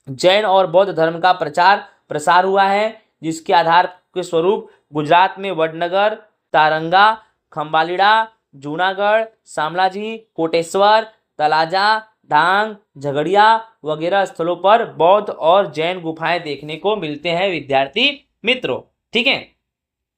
जैन और बौद्ध धर्म का प्रचार प्रसार हुआ है, जिसके आधार के स्वरूप गुजरात में वडनगर, तारंगा, खंबालिड़ा, जूनागढ़, शामलाजी, कोटेश्वर, तलाजा, डांग, झगड़िया वगैरह स्थलों पर बौद्ध और जैन गुफाएं देखने को मिलते हैं विद्यार्थी मित्रों। ठीक है,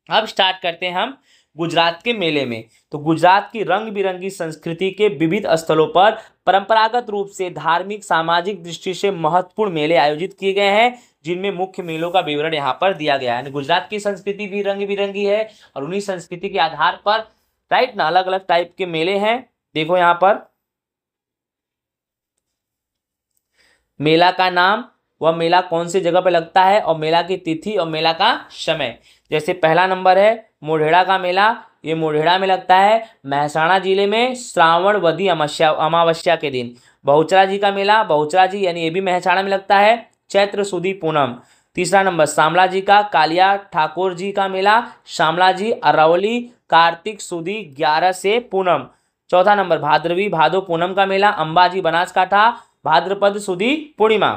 अब स्टार्ट करते हैं हम गुजरात के मेले में। तो गुजरात की रंग बिरंगी संस्कृति के विविध स्थलों पर परंपरागत रूप से धार्मिक सामाजिक दृष्टि से महत्वपूर्ण मेले आयोजित किए गए हैं, जिनमें मुख्य मेलों का विवरण यहाँ पर दिया गया है। गुजरात की संस्कृति भी रंग बिरंगी है और उन्हीं संस्कृति के आधार पर राइट ना अलग अलग टाइप के मेले हैं। देखो यहाँ पर मेला का नाम, वह मेला कौन सी जगह पर लगता है और मेला की तिथि और मेला का समय। जैसे पहला नंबर है मोढेरा का मेला, ये मोढेरा में लगता है महसाणा जिले में श्रावण वदी अमावस्या के दिन। बहुचरा जी का मेला, बहुचरा जी यानी ये भी महसाणा में लगता है चैत्र सुदी पूनम। तीसरा नंबर शामला जी का कालिया ठाकुर जी का मेला, शामला जी अरावली कार्तिक सुदी 11 से पूनम। चौथा नंबर भाद्रवी भादो पूनम का मेला, अंबाजी बनासकांठा भाद्रपद सुदी पूर्णिमा।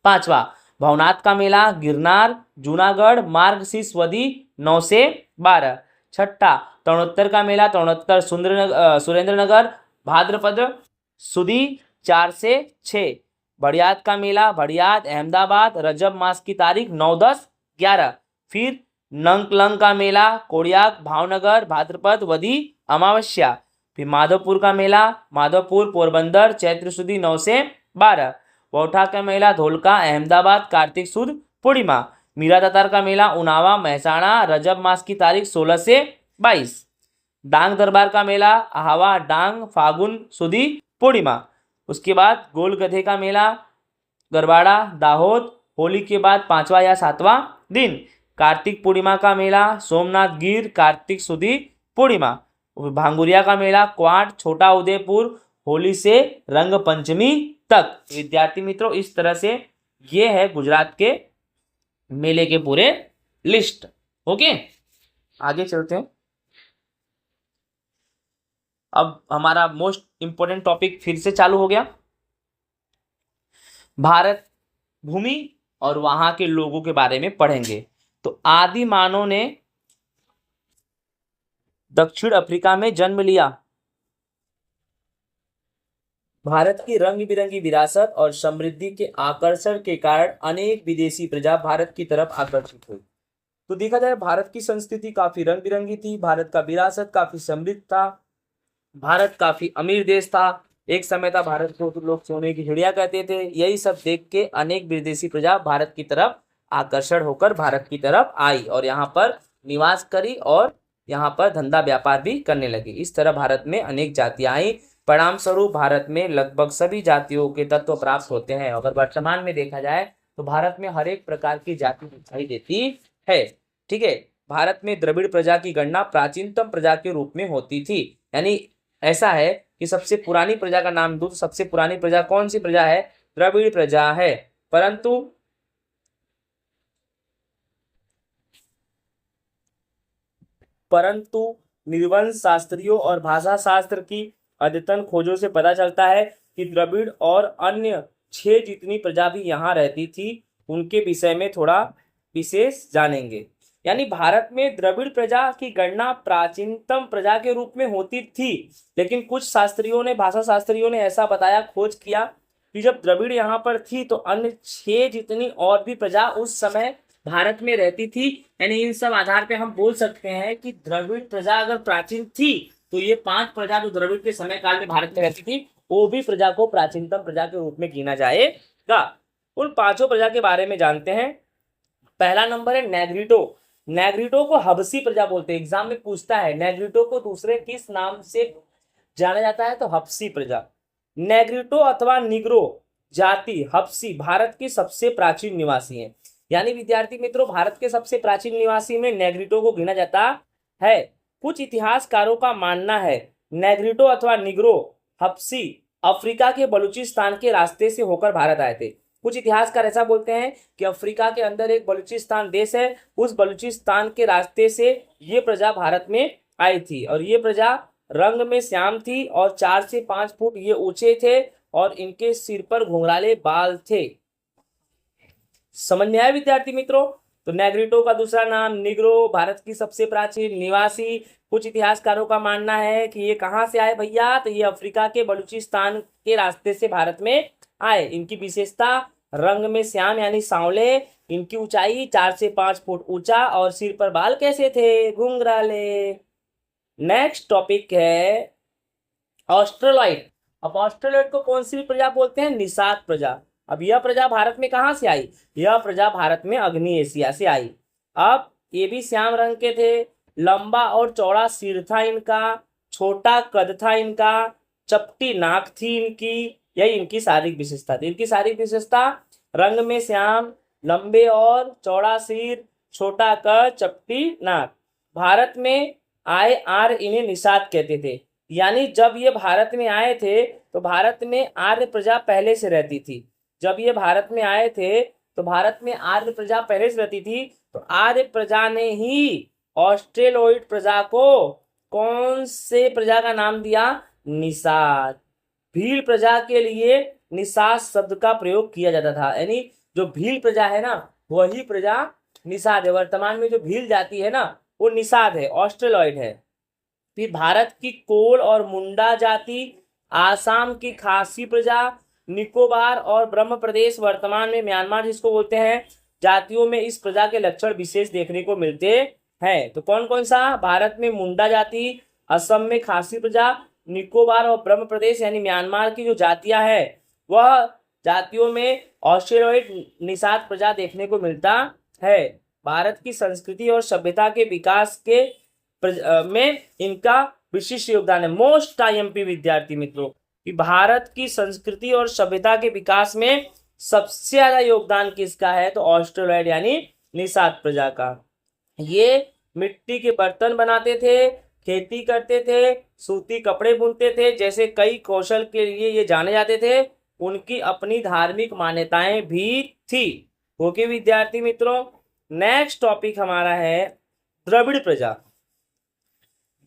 पांचवा भवनाथ का मेला, गिरनार जूनागढ़ मार्गशीर्ष वदी 9 से 12। छठा तरणोत्तर का मेला, तरणोत्तर सुरेंद्रनगर भाद्रपद सुदी 4 से 6। भड़ियात का मेला, भड़ियात अहमदाबाद रजब मास की तारीख 9, 10, 11। फिर नंकलंग का मेला, कोड़ियाक भावनगर भाद्रपद वदी अमावस्या। फिर माधवपुर का मेला, माधवपुर पोरबंदर चैत्र सुदी 9 से 12। वोठा का मेला, धोलका अहमदाबाद कार्तिक सुद पूर्णिमा। मीरा दातार का मेला, उनावा महसाणा रजब मास की तारीख 16 से 22। डांग दरबार का मेला, आहावा डांग फागुन सुदी पूर्णिमा। उसके बाद गोल गधे का मेला, गरवाड़ा दाहोद होली के बाद 5वां या 7वां दिन। कार्तिक पूर्णिमा का मेला, सोमनाथ गिर कार्तिक सुदी पूर्णिमा। भांगुरिया का मेला, क्वाट छोटा उदयपुर होली से रंग पंचमी तक। विद्यार्थी मित्रों, इस तरह से ये है गुजरात के मेले के पूरे लिस्ट। ओके, आगे चलते हैं। अब हमारा मोस्ट इंपोर्टेंट टॉपिक फिर से चालू हो गया, भारत भूमि और वहां के लोगों के बारे में पढ़ेंगे। तो आदि मानव ने दक्षिण अफ्रीका में जन्म लिया। भारत की रंग बिरंगी विरासत और समृद्धि के आकर्षण के कारण अनेक विदेशी प्रजा भारत की तरफ आकर्षित हुई। तो देखा जाए भारत की संस्कृति काफी रंग बिरंगी थी, भारत का विरासत काफी समृद्ध था, भारत काफी अमीर देश था। एक समय था भारत को लोग सोने की चिड़िया कहते थे। यही सब देख के अनेक विदेशी प्रजा भारत की तरफ आकर्षण होकर भारत की तरफ आई और यहाँ पर निवास करी और यहाँ पर धंधा व्यापार भी करने लगी। इस तरह भारत में अनेक जातियां आई। परिणाम स्वरूप भारत में लगभग सभी जातियों के तत्व प्राप्त होते हैं। अगर वर्तमान में देखा जाए तो भारत में हर एक प्रकार की जाति दिखाई देती है। ठीक है, भारत में द्रविड़ प्रजा की गणना प्राचीनतम प्रजा के रूप में होती थी। यानी ऐसा है कि सबसे पुरानी प्रजा का नाम दूं तो सबसे पुरानी प्रजा कौन सी प्रजा है? द्रविड़ प्रजा है। परंतु निर्वंश शास्त्रियों और भाषा शास्त्र की अद्यतन खोजों से पता चलता है कि द्रविड़ और अन्य 6 जितनी प्रजा भी यहाँ रहती थी उनके विषय में थोड़ा विशेष जानेंगे। यानी भारत में द्रविड़ प्रजा की गणना प्राचीनतम प्रजा के रूप में होती थी, लेकिन कुछ शास्त्रियों ने भाषा शास्त्रियों ने ऐसा बताया, खोज किया कि जब द्रविड़ यहाँ पर थी तो अन्य 6 जितनी और भी प्रजा उस समय भारत में रहती थी। यानी इन सब आधार पे हम बोल सकते हैं कि द्रविड़ प्रजा अगर प्राचीन थी तो ये 5 प्रजा जो द्रविड़ के समय काल में भारत में रहती थी वो भी प्रजा को प्राचीनतम प्रजा के रूप में गिना जाएगा। उन 5 प्रजा के बारे में जानते हैं। पहला नंबर है नेग्रिटो। नेग्रिटो को हबसी प्रजा बोलते हैं। एग्जाम में पूछता है नेग्रिटो को दूसरे किस नाम से जाना जाता है, तो हबसी प्रजा। नेग्रिटो अथवा निग्रो जाति हबसी भारत की सबसे प्राचीन निवासी है। यानी विद्यार्थी मित्रों, भारत के सबसे प्राचीन निवासी में नेग्रिटो को गिना जाता है। कुछ इतिहासकारों का मानना है नेग्रिटो अथवा निग्रो हबसी अफ्रीका के बलूचिस्तान के रास्ते से होकर भारत आए थे। कुछ इतिहासकार ऐसा बोलते हैं कि अफ्रीका के अंदर एक बलूचिस्तान देश है, उस बलूचिस्तान के रास्ते से ये प्रजा भारत में आई थी, और ये प्रजा रंग में श्याम थी और 4 से 5 फुट ये ऊंचे थे और इनके सिर पर घुंघराले बाल थे। समझ में आया विद्यार्थी मित्रों? तो नेग्रिटो का दूसरा नाम निग्रो, भारत की सबसे प्राचीन निवासी। कुछ इतिहासकारों का मानना है कि ये कहाँ से आए भैया, तो ये अफ्रीका के बलूचिस्तान के रास्ते से भारत में आए। इनकी विशेषता रंग में श्याम यानी सांवले, इनकी ऊंचाई 4 से 5 फुट ऊंचा और सिर पर बाल कैसे थे, घुंघराले। नेक्स्ट टॉपिक है ऑस्ट्रेलॉइड। अब ऑस्ट्रेलॉइड को कौन सी प्रजा बोलते हैं, निषाद प्रजा। अब यह प्रजा भारत में कहां से आई, यह प्रजा भारत में अग्नि एशिया से आई। अब ये भी श्याम रंग के थे, लंबा और चौड़ा सिर था इनका, छोटा कद था इनका, चपटी नाक थी इनकी, यही इनकी शारीरिक विशेषता थी। इनकी शारीरिक विशेषता रंग में श्याम, लंबे और चौड़ा सिर, छोटा कद, चपटी नाक। भारत में आए आर्य इन्हें निषाद कहते थे। यानी जब ये भारत में आए थे तो भारत में आर्य प्रजा पहले से रहती थी। जब ये भारत में आए थे तो भारत में आर्य प्रजा पहले से रहती थी, तो आर्य प्रजा ने ही ऑस्ट्रेलॉइड प्रजा को कौन से प्रजा का नाम दिया, निषाद। भील प्रजा के लिए निषाद शब्द का प्रयोग किया जाता था। यानी जो भील प्रजा है ना, वही प्रजा निषाद है। वर्तमान में जो भील जाति है ना, वो निषाद है, ऑस्ट्रेलॉइड है। फिर भारत की कोल और मुंडा जाति, आसाम की खासी प्रजा, निकोबार और ब्रह्म प्रदेश वर्तमान में म्यांमार जिसको बोलते हैं, जातियों में इस प्रजा के लक्षण विशेष देखने को मिलते हैं। तो कौन कौन सा, भारत में मुंडा जाति, असम में खासी प्रजा, निकोबार और ब्रह्म प्रदेश यानी म्यांमार की जो जातियां हैं, वह जातियों में ऑस्ट्रेलॉइड निषाद प्रजा देखने को मिलता है। भारत की संस्कृति और सभ्यता के विकास के में इनका विशिष्ट योगदान है। मोस्ट आईएमपी विद्यार्थी मित्रों, कि भारत की संस्कृति और सभ्यता के विकास में सबसे ज्यादा योगदान किसका है, तो ऑस्ट्रेलॉइड यानी निषाद प्रजा का। ये मिट्टी के बर्तन बनाते थे, खेती करते थे, सूती कपड़े बुनते थे, जैसे कई कौशल के लिए ये जाने जाते थे। उनकी अपनी धार्मिक मान्यताएं भी थी। ओके विद्यार्थी मित्रों, नेक्स्ट टॉपिक हमारा है द्रविड़ प्रजा।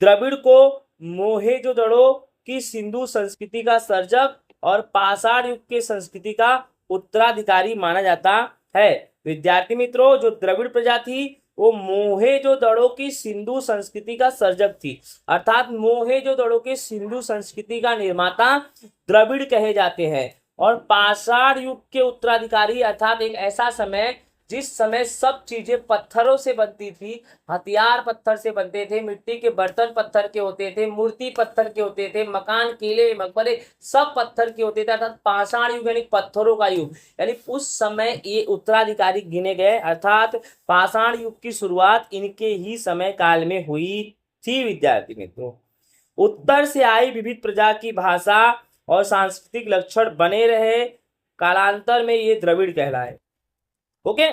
द्रविड़ को मोहेंजोदड़ो की सिंधु संस्कृति का सर्जक और पाषाण युग के संस्कृति का उत्तराधिकारी माना जाता है। विद्यार्थी मित्रों, जो द्रविड़ प्रजा थी वो मोहेंजोदड़ो की सिंधु संस्कृति का सर्जक थी, अर्थात मोहेंजोदड़ो के सिंधु संस्कृति का निर्माता द्रविड़ कहे जाते हैं। और पाषाण युग के उत्तराधिकारी अर्थात एक ऐसा समय जिस समय सब चीजें पत्थरों से बनती थी, हथियार पत्थर से बनते थे, मिट्टी के बर्तन पत्थर के होते थे, मूर्ति पत्थर के होते थे, मकान किले मकबरे सब पत्थर के होते थे, अर्थात पाषाण युग यानी पत्थरों का युग। यानी उस समय ये उत्तराधिकारी गिने गए, अर्थात पाषाण युग की शुरुआत इनके ही समय काल में हुई थी। विद्यार्थी मित्रों, उत्तर से आई विविध प्रजा की भाषा और सांस्कृतिक लक्षण बने रहे, कालांतर में ये द्रविड़ कहलाए। ओके,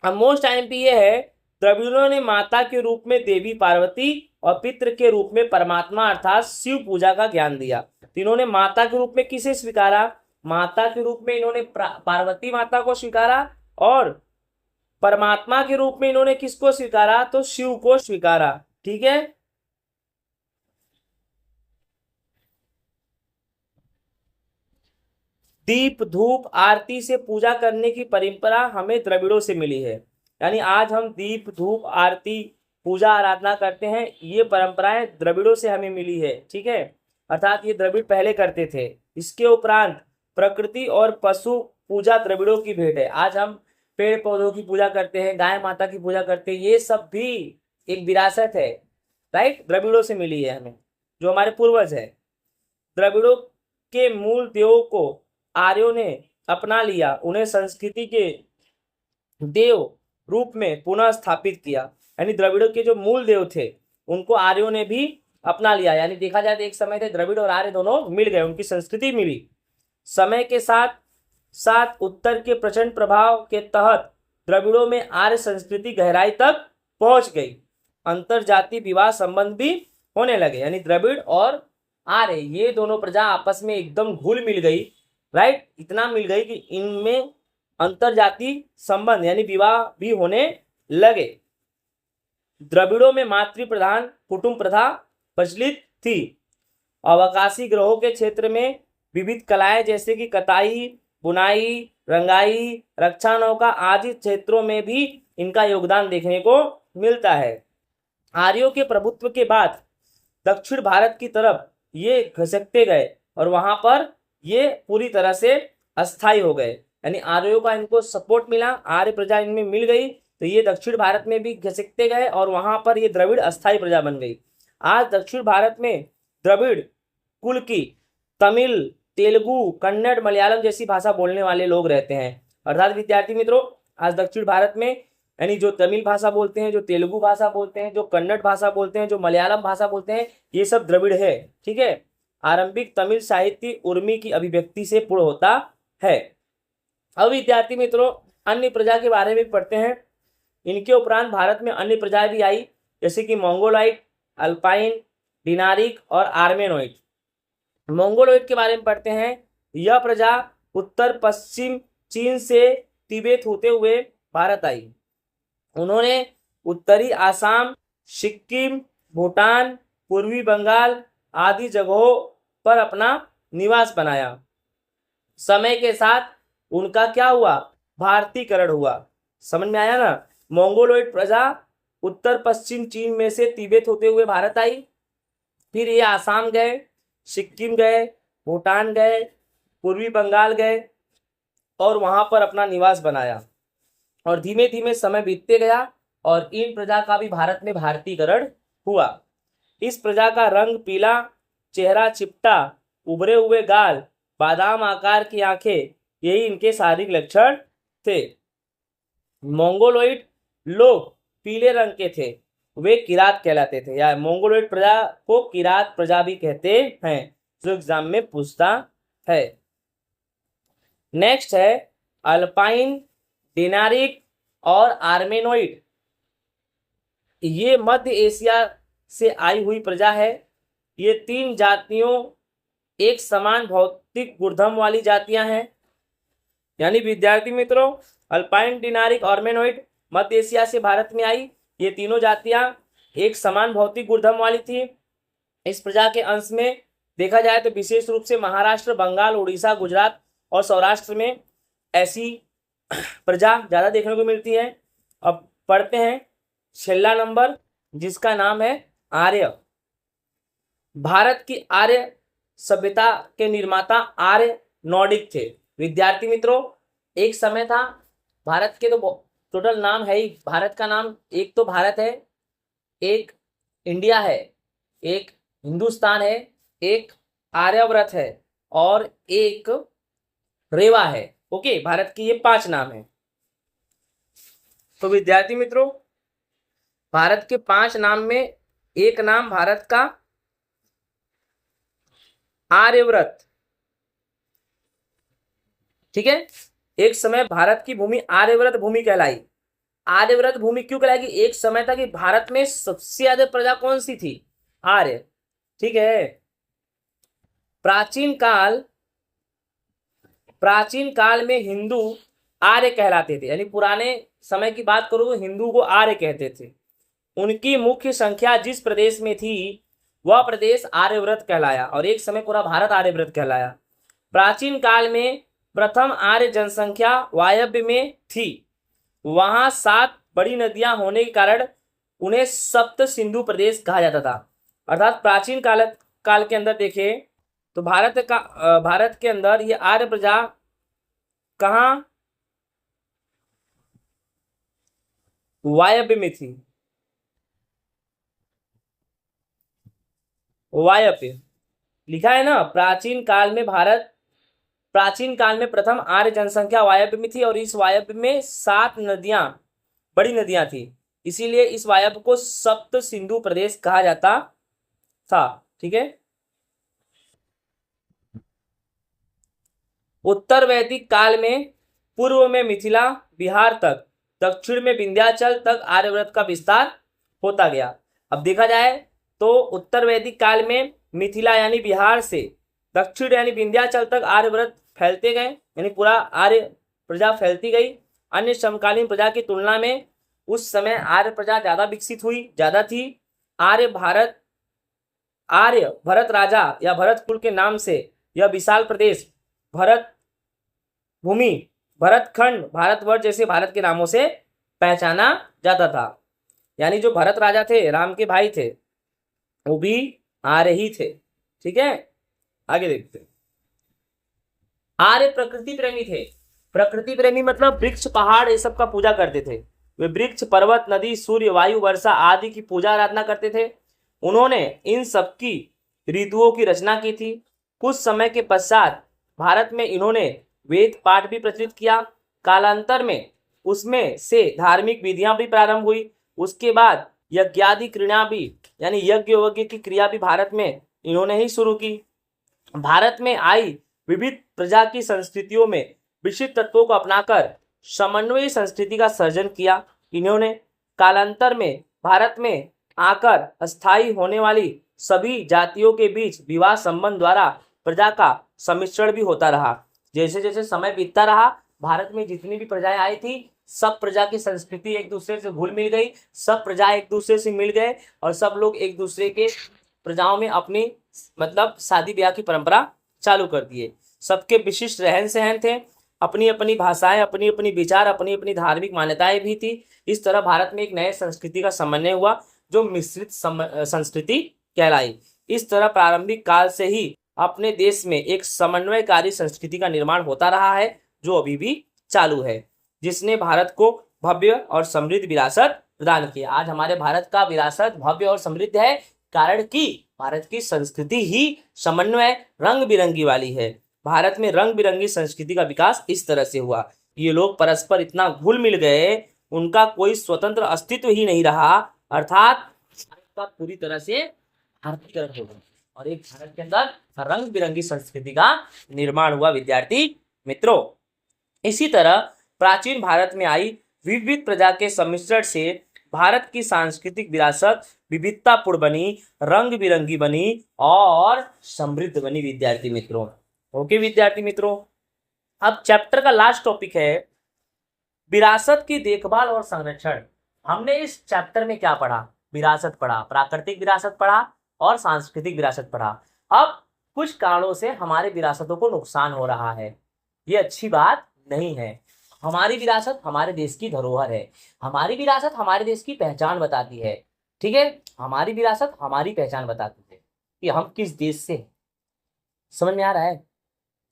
अब मोस्ट आईएमपी ये है, द्रविड़ों ने माता के रूप में देवी पार्वती और पितृ के रूप में परमात्मा अर्थात शिव पूजा का ज्ञान दिया। तो इन्होंने माता के रूप में किसे स्वीकारा, माता के रूप में इन्होंने पार्वती माता को स्वीकारा, और परमात्मा के रूप में इन्होंने किसको स्वीकारा, तो शिव को स्वीकारा। ठीक है, दीप धूप आरती से पूजा करने की परंपरा हमें द्रविड़ों से मिली है। यानी आज हम दीप धूप आरती पूजा आराधना करते हैं, ये परंपराएं द्रविड़ों से हमें मिली है। ठीक है, अर्थात ये द्रविड़ पहले करते थे। इसके उपरांत प्रकृति और पशु पूजा द्रविड़ों की भेंट है। आज हम पेड़ पौधों की पूजा करते हैं, गाय माता की पूजा करते हैं, ये सब भी एक विरासत है, राइट, द्रविड़ों से मिली है हमें, जो हमारे पूर्वज है। द्रविड़ों के मूल देवों को आर्यों ने अपना लिया, उन्हें संस्कृति के देव रूप में पुनः स्थापित किया। यानी द्रविड़ों के जो मूल देव थे उनको आर्यों ने भी अपना लिया। यानी देखा जाए तो एक समय थे द्रविड़ और आर्य दोनों मिल गए, उनकी संस्कृति मिली। समय के साथ साथ उत्तर के प्रचंड प्रभाव के तहत द्रविड़ों में आर्य संस्कृति गहराई तक पहुंच गई। अंतरजातीय विवाह संबंध भी होने लगे। यानी द्रविड़ और आर्य ये दोनों प्रजा आपस में एकदम घुल मिल गई, राइट। इतना मिल गई कि इनमें अंतरजातीय संबंध यानी विवाह भी होने लगे। द्रविड़ों में मातृ प्रधान कुटुंब प्रथा प्रचलित थी। अवकाशी ग्रहों के क्षेत्र में विविध कलाएं जैसे कि कताई, बुनाई, रंगाई, रक्षा नौका आदि क्षेत्रों में भी इनका योगदान देखने को मिलता है। आर्यों के प्रभुत्व के बाद दक्षिण भारत की तरफ ये घसकते गए और वहां पर ये पूरी तरह से अस्थायी हो गए। यानी आर्यों का इनको सपोर्ट मिला, आर्य प्रजा इनमें मिल गई तो ये दक्षिण भारत में भी घसकते गए और वहां पर ये द्रविड़ अस्थायी प्रजा बन गई। आज दक्षिण भारत में द्रविड़ कुल की तमिल, तेलुगु, कन्नड़, मलयालम जैसी भाषा बोलने वाले लोग रहते हैं। अर्थात विद्यार्थी मित्रों, आज दक्षिण भारत में यानी जो तमिल भाषा बोलते हैं, जो तेलुगु भाषा बोलते हैं, जो कन्नड़ भाषा बोलते हैं, जो मलयालम भाषा बोलते हैं, ये सब द्रविड़ है। ठीक है। आरंभिक तमिल साहित्य उर्मी की अभिव्यक्ति से पूर्ण होता है। अब विद्यार्थी मित्रों अन्य प्रजा के बारे में पढ़ते हैं। इनके उपरांत भारत में अन्य प्रजाएं भी आई जैसे कि मंगोलाइट, अल्पाइन, डिनारिक और आर्मेनोइड। मंगोलोइड के बारे में पढ़ते हैं। यह प्रजा उत्तर पश्चिम चीन से तिब्बत होते हुए भारत आई। उन्होंने उत्तरी आसाम, सिक्किम, भूटान, पूर्वी बंगाल आदि जगहों पर अपना निवास बनाया। समय के साथ उनका क्या हुआ? भारतीकरण हुआ। समझ में आया ना। मंगोलोइड प्रजा उत्तर पश्चिम चीन में से तिब्बत होते हुए भारत आई, फिर ये आसाम गए, सिक्किम गए, भूटान गए, पूर्वी बंगाल गए और वहां पर अपना निवास बनाया और धीमे धीमे समय बीतते गया और इन प्रजा का भी भारत में भारतीकरण हुआ। इस प्रजा का रंग पीला, चेहरा चिपटा, उभरे हुए गाल, बादाम आकार की आंखें, यही इनके शारीरिक लक्षण थे। मंगोलोइड लोग पीले रंग के थे, वे किरात कहलाते थे। या मंगोलोइड प्रजा को किरात प्रजा भी कहते हैं, जो एग्जाम में पूछता है। नेक्स्ट है अल्पाइन, डिनारिक और आर्मेनोइड। ये मध्य एशिया से आई हुई प्रजा है। ये तीन जातियों एक समान भौतिक गुणधर्म वाली जातियां हैं। यानी विद्यार्थी मित्रों अल्पाइन, डिनारिक, आर्मेनोइड मध्य एशिया से भारत में आई। ये तीनों जातियां एक समान भौतिक गुणधर्म वाली थी। इस प्रजा के अंश में देखा जाए तो विशेष रूप से महाराष्ट्र, बंगाल, उड़ीसा, गुजरात और सौराष्ट्र में ऐसी प्रजा ज्यादा देखने को मिलती है। अब पढ़ते हैं छेल्ला नंबर जिसका नाम है आर्य। भारत की आर्य सभ्यता के निर्माता आर्य नॉर्डिक थे। विद्यार्थी मित्रों एक समय था, भारत के तो टोटल नाम है ही, भारत का नाम एक तो भारत है, एक इंडिया है, एक हिंदुस्तान है, एक आर्यव्रत है और एक रेवा है। ओके, भारत के ये 5 नाम हैं। तो विद्यार्थी मित्रों भारत के 5 नाम में एक नाम भारत का आर्यव्रत। ठीक है। एक समय भारत की भूमि आर्यव्रत भूमि कहलाई। आर्यव्रत भूमि क्यों कहलाई? एक समय था कि भारत में सबसे ज्यादा प्रजा कौन सी थी? आर्य। ठीक है। प्राचीन काल में हिंदू आर्य कहलाते थे। यानी पुराने समय की बात करो तो हिंदू को आर्य कहते थे। उनकी मुख्य संख्या जिस प्रदेश में थी वह प्रदेश आर्यव्रत कहलाया और एक समय पूरा भारत आर्यव्रत कहलाया। प्राचीन काल में प्रथम आर्य जनसंख्या वायव्य में थी। वहां 7 बड़ी नदियां होने के कारण उन्हें सप्त सिंधु प्रदेश कहा जाता था। अर्थात प्राचीन काल के अंदर देखें तो भारत के अंदर ये आर्य प्रजा कहाँ? वायव्य में थी। वायव्य लिखा है ना। प्राचीन काल में प्रथम आर्य जनसंख्या वायव्य में थी और इस वायव्य में 7 नदियां बड़ी नदियां थी, इसीलिए इस वायव्य को सप्त सिंधु प्रदेश कहा जाता था। ठीक है। उत्तर वैदिक काल में पूर्व में मिथिला बिहार तक, दक्षिण में विंध्याचल तक आर्यव्रत का विस्तार होता गया। अब देखा जाए तो उत्तर वैदिक काल में मिथिला यानी बिहार से दक्षिण यानी विंध्याचल तक आर्यव्रत फैलते गए, यानी पूरा आर्य प्रजा फैलती गई। अन्य समकालीन प्रजा की तुलना में उस समय आर्य प्रजा ज्यादा विकसित हुई, ज्यादा थी। आर्य भरत राजा या भरत कुल के नाम से यह विशाल प्रदेश भरत भूमि, भरतखंड, भारतवर्ष जैसे भारत के नामों से पहचाना जाता था। यानी जो भरत राजा थे, राम के भाई थे, वो भी आर्य ही थे। ठीक है, आगे देखते हैं। आर्य प्रकृति प्रेमी थे। प्रकृति प्रेमी मतलब वृक्ष पहाड़ ये सब का पूजा करते थे। वे वृक्ष, पर्वत, नदी, सूर्य, वायु, वर्षा आदि की पूजा आराधना करते थे। उन्होंने इन सबकी ऋतुओं की रचना की थी। कुछ समय के पश्चात भारत में इन्होंने वेद पाठ भी प्रचलित किया। कालांतर में उसमें से धार्मिक विधियां भी प्रारंभ हुई। उसके बाद यज्ञादि क्रिया भी, यानी यज्ञ वज्ञ की क्रिया भी भारत में इन्होंने ही शुरू की। भारत में आई विविध प्रजा की संस्कृतियों में विशिष्ट तत्वों को अपनाकर समन्वय संस्कृति का सर्जन किया। इन्होंने कालांतर में भारत में आकर अस्थायी होने वाली सभी जातियों के बीच विवाह संबंध द्वारा प्रजा का सम्मिश्रण भी होता रहा। जैसे जैसे समय बीतता रहा, भारत में जितनी भी प्रजाएं आई थी, सब प्रजा की संस्कृति एक दूसरे से घुल मिल गई, सब प्रजा एक दूसरे से मिल गए और सब लोग एक दूसरे के प्रजाओं में अपनी मतलब शादी ब्याह की परंपरा चालू कर दिए। सबके विशिष्ट रहन सहन थे, अपनी अपनी भाषाएं, अपनी अपनी विचार, अपनी अपनी धार्मिक मान्यताएं भी थी। इस तरह भारत में एक नए संस्कृति का समन्वय हुआ जो मिश्रित संस्कृति कहलाई। इस तरह प्रारंभिक काल से ही अपने देश में एक समन्वयकारी संस्कृति का निर्माण होता रहा है जो अभी भी चालू है, जिसने भारत को भव्य और समृद्ध विरासत प्रदान किया। आज हमारे भारत का विरासत भव्य और समृद्ध है, कारण कि भारत की संस्कृति ही समन्वय रंग बिरंगी वाली है। भारत में रंग बिरंगी संस्कृति का विकास इस तरह से हुआ। ये लोग परस्पर इतना घुल मिल गए, उनका कोई स्वतंत्र अस्तित्व ही नहीं रहा, अर्थात भारत का पूरी तरह से भारतीकरण हो गया और एक भारत के अंदर रंग बिरंगी संस्कृति का निर्माण हुआ। विद्यार्थी मित्रों, इसी तरह प्राचीन भारत में आई विविध प्रजा के सम्मिश्रण से भारत की सांस्कृतिक विरासत विविधतापूर्ण बनी, रंग बिरंगी बनी और समृद्ध बनी। विद्यार्थी मित्रों, ओके विद्यार्थी मित्रों, अब चैप्टर का लास्ट टॉपिक है विरासत की देखभाल और संरक्षण। हमने इस चैप्टर में क्या पढ़ा? विरासत पढ़ा, प्राकृतिक विरासत पढ़ा और सांस्कृतिक विरासत पढ़ा। अब कुछ कारणों से हमारे विरासतों को नुकसान हो रहा है, ये अच्छी बात नहीं है। हमारी विरासत हमारे देश की धरोहर है, हमारी विरासत हमारे देश की पहचान बताती है। ठीक है, हमारी विरासत हमारी पहचान बताती है कि हम किस देश से हैं। समझ में आ रहा है?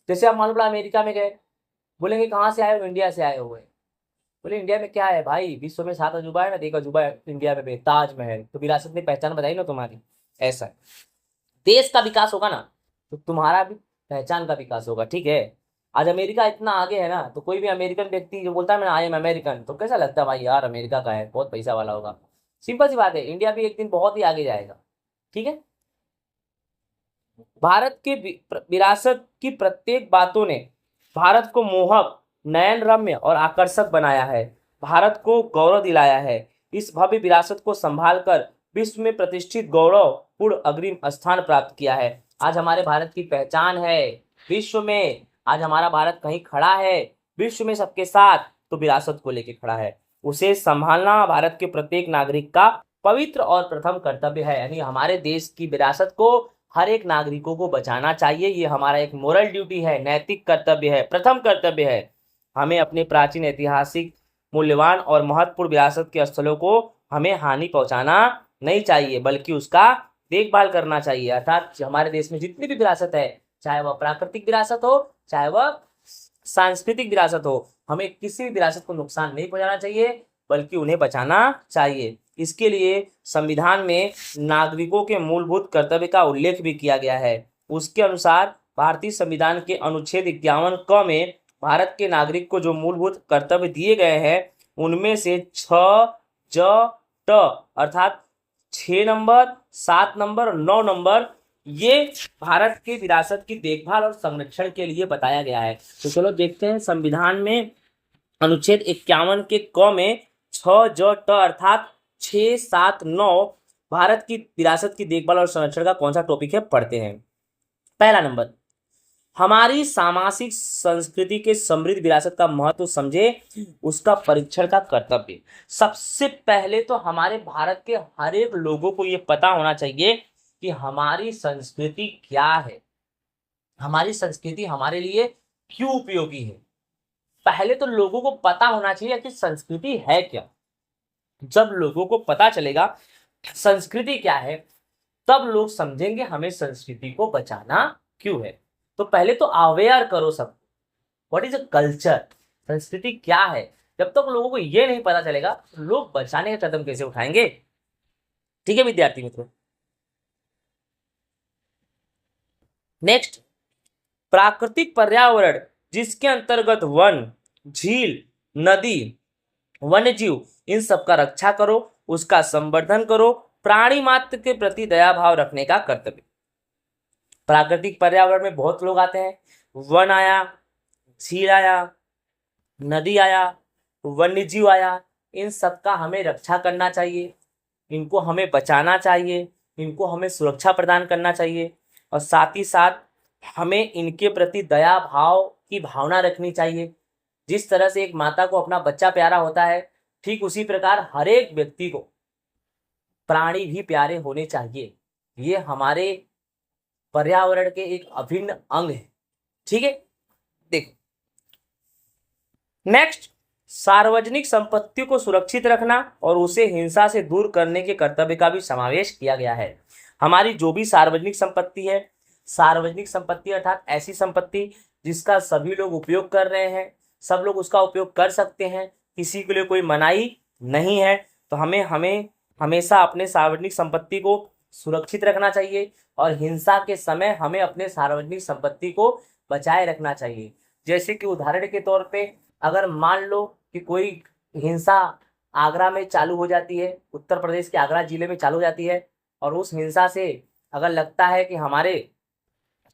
जैसे आप मान लो अमेरिका में गए, बोलेंगे कहाँ से आए हो? इंडिया से आए हुए। बोले इंडिया में क्या है भाई? विश्व में 7 अजूबा है ना, एक अजूबा है इंडिया में, ताजमहल। तो विरासत ने पहचान बताई ना तुम्हारी। ऐसा है, देश का विकास होगा ना तो तुम्हारा भी पहचान का विकास होगा। ठीक है, आज अमेरिका इतना आगे है ना, तो कोई भी अमेरिकन व्यक्ति जो बोलता है मैं आई एम अमेरिकन, तो कैसा लगता है भाई, यार अमेरिका का है, बहुत पैसा वाला होगा। सिंपल सी बात है, इंडिया भी एक दिन बहुत ही आगे जाएगा। ठीक है, भारत के विरासत की प्रत्येक बातों ने भारत को मोहक, नयन रम्य और आकर्षक बनाया है, भारत को गौरव दिलाया है। इस भव्य विरासत को संभालकर विश्व में प्रतिष्ठित गौरवपूर्ण अग्रिम स्थान प्राप्त किया है। आज हमारे भारत की पहचान है विश्व में, आज हमारा भारत कहीं खड़ा है विश्व में सबके साथ, तो विरासत को लेकर खड़ा है। उसे संभालना भारत के प्रत्येक नागरिक का पवित्र और प्रथम कर्तव्य है। यानी हमारे देश की विरासत को हर एक नागरिकों को बचाना चाहिए, ये हमारा एक मोरल ड्यूटी है, नैतिक कर्तव्य है, प्रथम कर्तव्य है। हमें अपने प्राचीन ऐतिहासिक मूल्यवान और महत्वपूर्ण विरासत के स्थलों को हमें हानि पहुंचाना नहीं चाहिए, बल्कि उसका देखभाल करना चाहिए। अर्थात हमारे देश में जितनी भी विरासत है, चाहे वह प्राकृतिक विरासत हो, चाहे वह सांस्कृतिक विरासत हो, हमें किसी भी विरासत को नुकसान नहीं पहुंचाना चाहिए, बल्कि उन्हें बचाना चाहिए। इसके लिए संविधान में नागरिकों के मूलभूत कर्तव्य का उल्लेख भी किया गया है। उसके अनुसार भारतीय संविधान के अनुच्छेद 51 क में भारत के नागरिक को जो मूलभूत कर्तव्य दिए गए हैं उनमें से 6 ज ट अर्थात 6 नंबर, 7 नंबर और 9 नंबर ये भारत की विरासत की देखभाल और संरक्षण के लिए बताया गया है। तो चलो देखते हैं संविधान में अनुच्छेद 51 के क में 6 ज ट अर्थात 6, 7, 9 भारत की विरासत की देखभाल और संरक्षण का कौन सा टॉपिक है, पढ़ते हैं। पहला नंबर, हमारी सामाजिक संस्कृति के समृद्ध विरासत का महत्व समझे, उसका परीक्षण का कर्तव्य। सबसे पहले तो हमारे भारत के हर एक लोगों को ये पता होना चाहिए कि हमारी संस्कृति क्या है, हमारी संस्कृति हमारे लिए क्यों उपयोगी है। पहले तो लोगों को पता होना चाहिए कि संस्कृति है क्या। जब लोगों को पता चलेगा संस्कृति क्या है, तब लोग समझेंगे हमें संस्कृति को बचाना क्यों है। तो पहले तो अवेयर करो सब, व्हाट इज अ कल्चर, संस्कृति क्या है। जब तक लोगों को ये नहीं पता चलेगा तो लोग बचाने का कदम कैसे उठाएंगे। ठीक है विद्यार्थी मित्रों। नेक्स्ट, प्राकृतिक पर्यावरण जिसके अंतर्गत वन, झील, नदी, वन्य जीव इन सब का रक्षा करो, उसका संवर्धन करो, प्राणी मात्र के प्रति दया भाव रखने का कर्तव्य। प्राकृतिक पर्यावरण में बहुत लोग आते हैं, वन आया, झील आया, नदी आया, वन्य जीव आया, इन सब का हमें रक्षा करना चाहिए, इनको हमें बचाना चाहिए, इनको हमें सुरक्षा प्रदान करना चाहिए और साथ ही साथ हमें इनके प्रति दया भाव की भावना रखनी चाहिए। जिस तरह से एक माता को अपना बच्चा प्यारा होता है, ठीक उसी प्रकार हर एक व्यक्ति को प्राणी भी प्यारे होने चाहिए। ये हमारे पर्यावरण के एक अभिन्न अंग है। ठीक है, देखो नेक्स्ट, सार्वजनिक संपत्ति को सुरक्षित रखना और उसे हिंसा से दूर करने के कर्तव्य का भी समावेश किया गया है। हमारी जो भी सार्वजनिक संपत्ति है, सार्वजनिक संपत्ति अर्थात ऐसी संपत्ति जिसका सभी लोग उपयोग कर रहे हैं, सब लोग उसका उपयोग कर सकते हैं, किसी के लिए कोई मनाही नहीं है, तो हमें हमेशा अपने सार्वजनिक संपत्ति को सुरक्षित रखना चाहिए और हिंसा के समय हमें अपने सार्वजनिक संपत्ति को बचाए रखना चाहिए। जैसे कि उदाहरण के तौर पे अगर मान लो कि कोई हिंसा आगरा में चालू हो जाती है, उत्तर प्रदेश के आगरा जिले में चालू हो जाती है, और उस हिंसा से अगर लगता है कि हमारे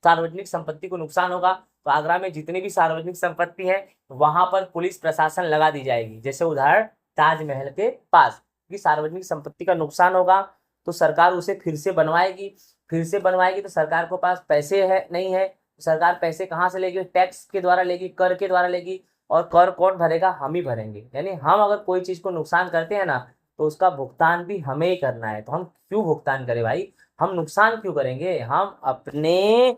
सार्वजनिक संपत्ति को नुकसान होगा, तो आगरा में जितनी भी सार्वजनिक संपत्ति है वहां पर पुलिस प्रशासन लगा दी जाएगी। जैसे उदाहरण ताजमहल के पास कि सार्वजनिक संपत्ति का नुकसान होगा तो सरकार उसे फिर से बनवाएगी, तो सरकार के पास पैसे है नहीं है, सरकार पैसे कहाँ से लेगी, टैक्स के द्वारा लेगी, कर के द्वारा लेगी, और कर कौन भरेगा, हम ही भरेंगे। यानी हम अगर कोई चीज को नुकसान करते हैं ना तो उसका भुगतान भी हमें ही करना है। तो हम क्यों भुगतान करें भाई, हम नुकसान क्यों करेंगे, हम अपने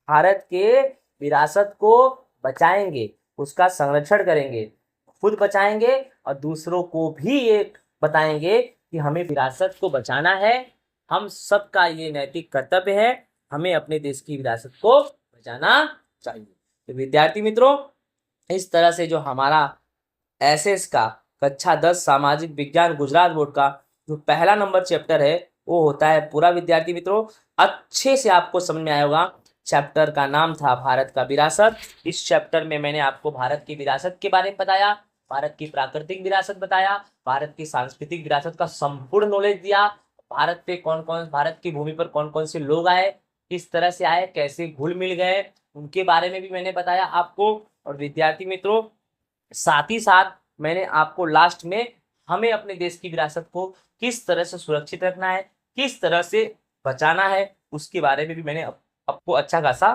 भारत के विरासत को बचाएंगे, उसका संरक्षण करेंगे, खुद बचाएंगे और दूसरों को भी ये बताएंगे कि हमें विरासत को बचाना है। हम सबका ये नैतिक कर्तव्य है, हमें अपने देश की विरासत को बचाना चाहिए। तो विद्यार्थी मित्रों, इस तरह से जो हमारा एसएस का कक्षा 10 सामाजिक विज्ञान गुजरात बोर्ड का जो पहला नंबर चैप्टर है वो होता है पूरा। विद्यार्थी मित्रों, अच्छे से आपको समझ में आया होगा। चैप्टर का नाम था भारत का विरासत। इस चैप्टर में मैंने आपको भारत की विरासत के बारे में बताया, भारत की प्राकृतिक विरासत बताया, भारत की सांस्कृतिक विरासत का संपूर्ण नॉलेज दिया, भारत की भूमि पर कौन कौन से लोग आए, किस तरह से आए, कैसे घुल मिल गए, उनके बारे में भी मैंने बताया आपको। और विद्यार्थी मित्रों, साथ ही साथ मैंने आपको लास्ट में हमें अपने देश की विरासत को किस तरह से सुरक्षित रखना है, किस तरह से बचाना है, उसके बारे में भी मैंने आपको अच्छा खासा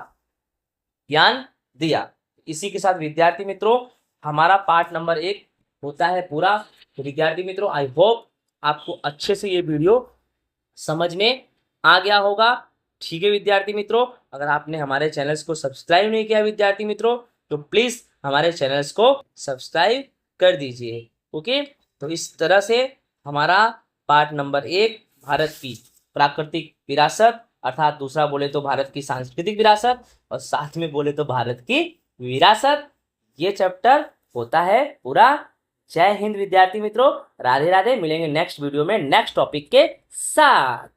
ज्ञान दिया। इसी के साथ विद्यार्थी मित्रों, हमारा पार्ट नंबर 1 होता है पूरा। तो विद्यार्थी मित्रों, आई होप आपको अच्छे से ये वीडियो समझ में आ गया होगा। ठीक है विद्यार्थी मित्रों, अगर आपने हमारे चैनल्स को सब्सक्राइब नहीं किया विद्यार्थी मित्रों, तो प्लीज़ हमारे चैनल्स को सब्सक्राइब कर दीजिए। ओके, तो इस तरह से हमारा पार्ट नंबर 1 भारत की प्राकृतिक विरासत, अर्थात दूसरा बोले तो भारत की सांस्कृतिक विरासत, और साथ में बोले तो भारत की विरासत, ये चैप्टर होता है पूरा। जय हिंद विद्यार्थी मित्रों, राधे राधे। मिलेंगे नेक्स्ट वीडियो में नेक्स्ट टॉपिक के साथ।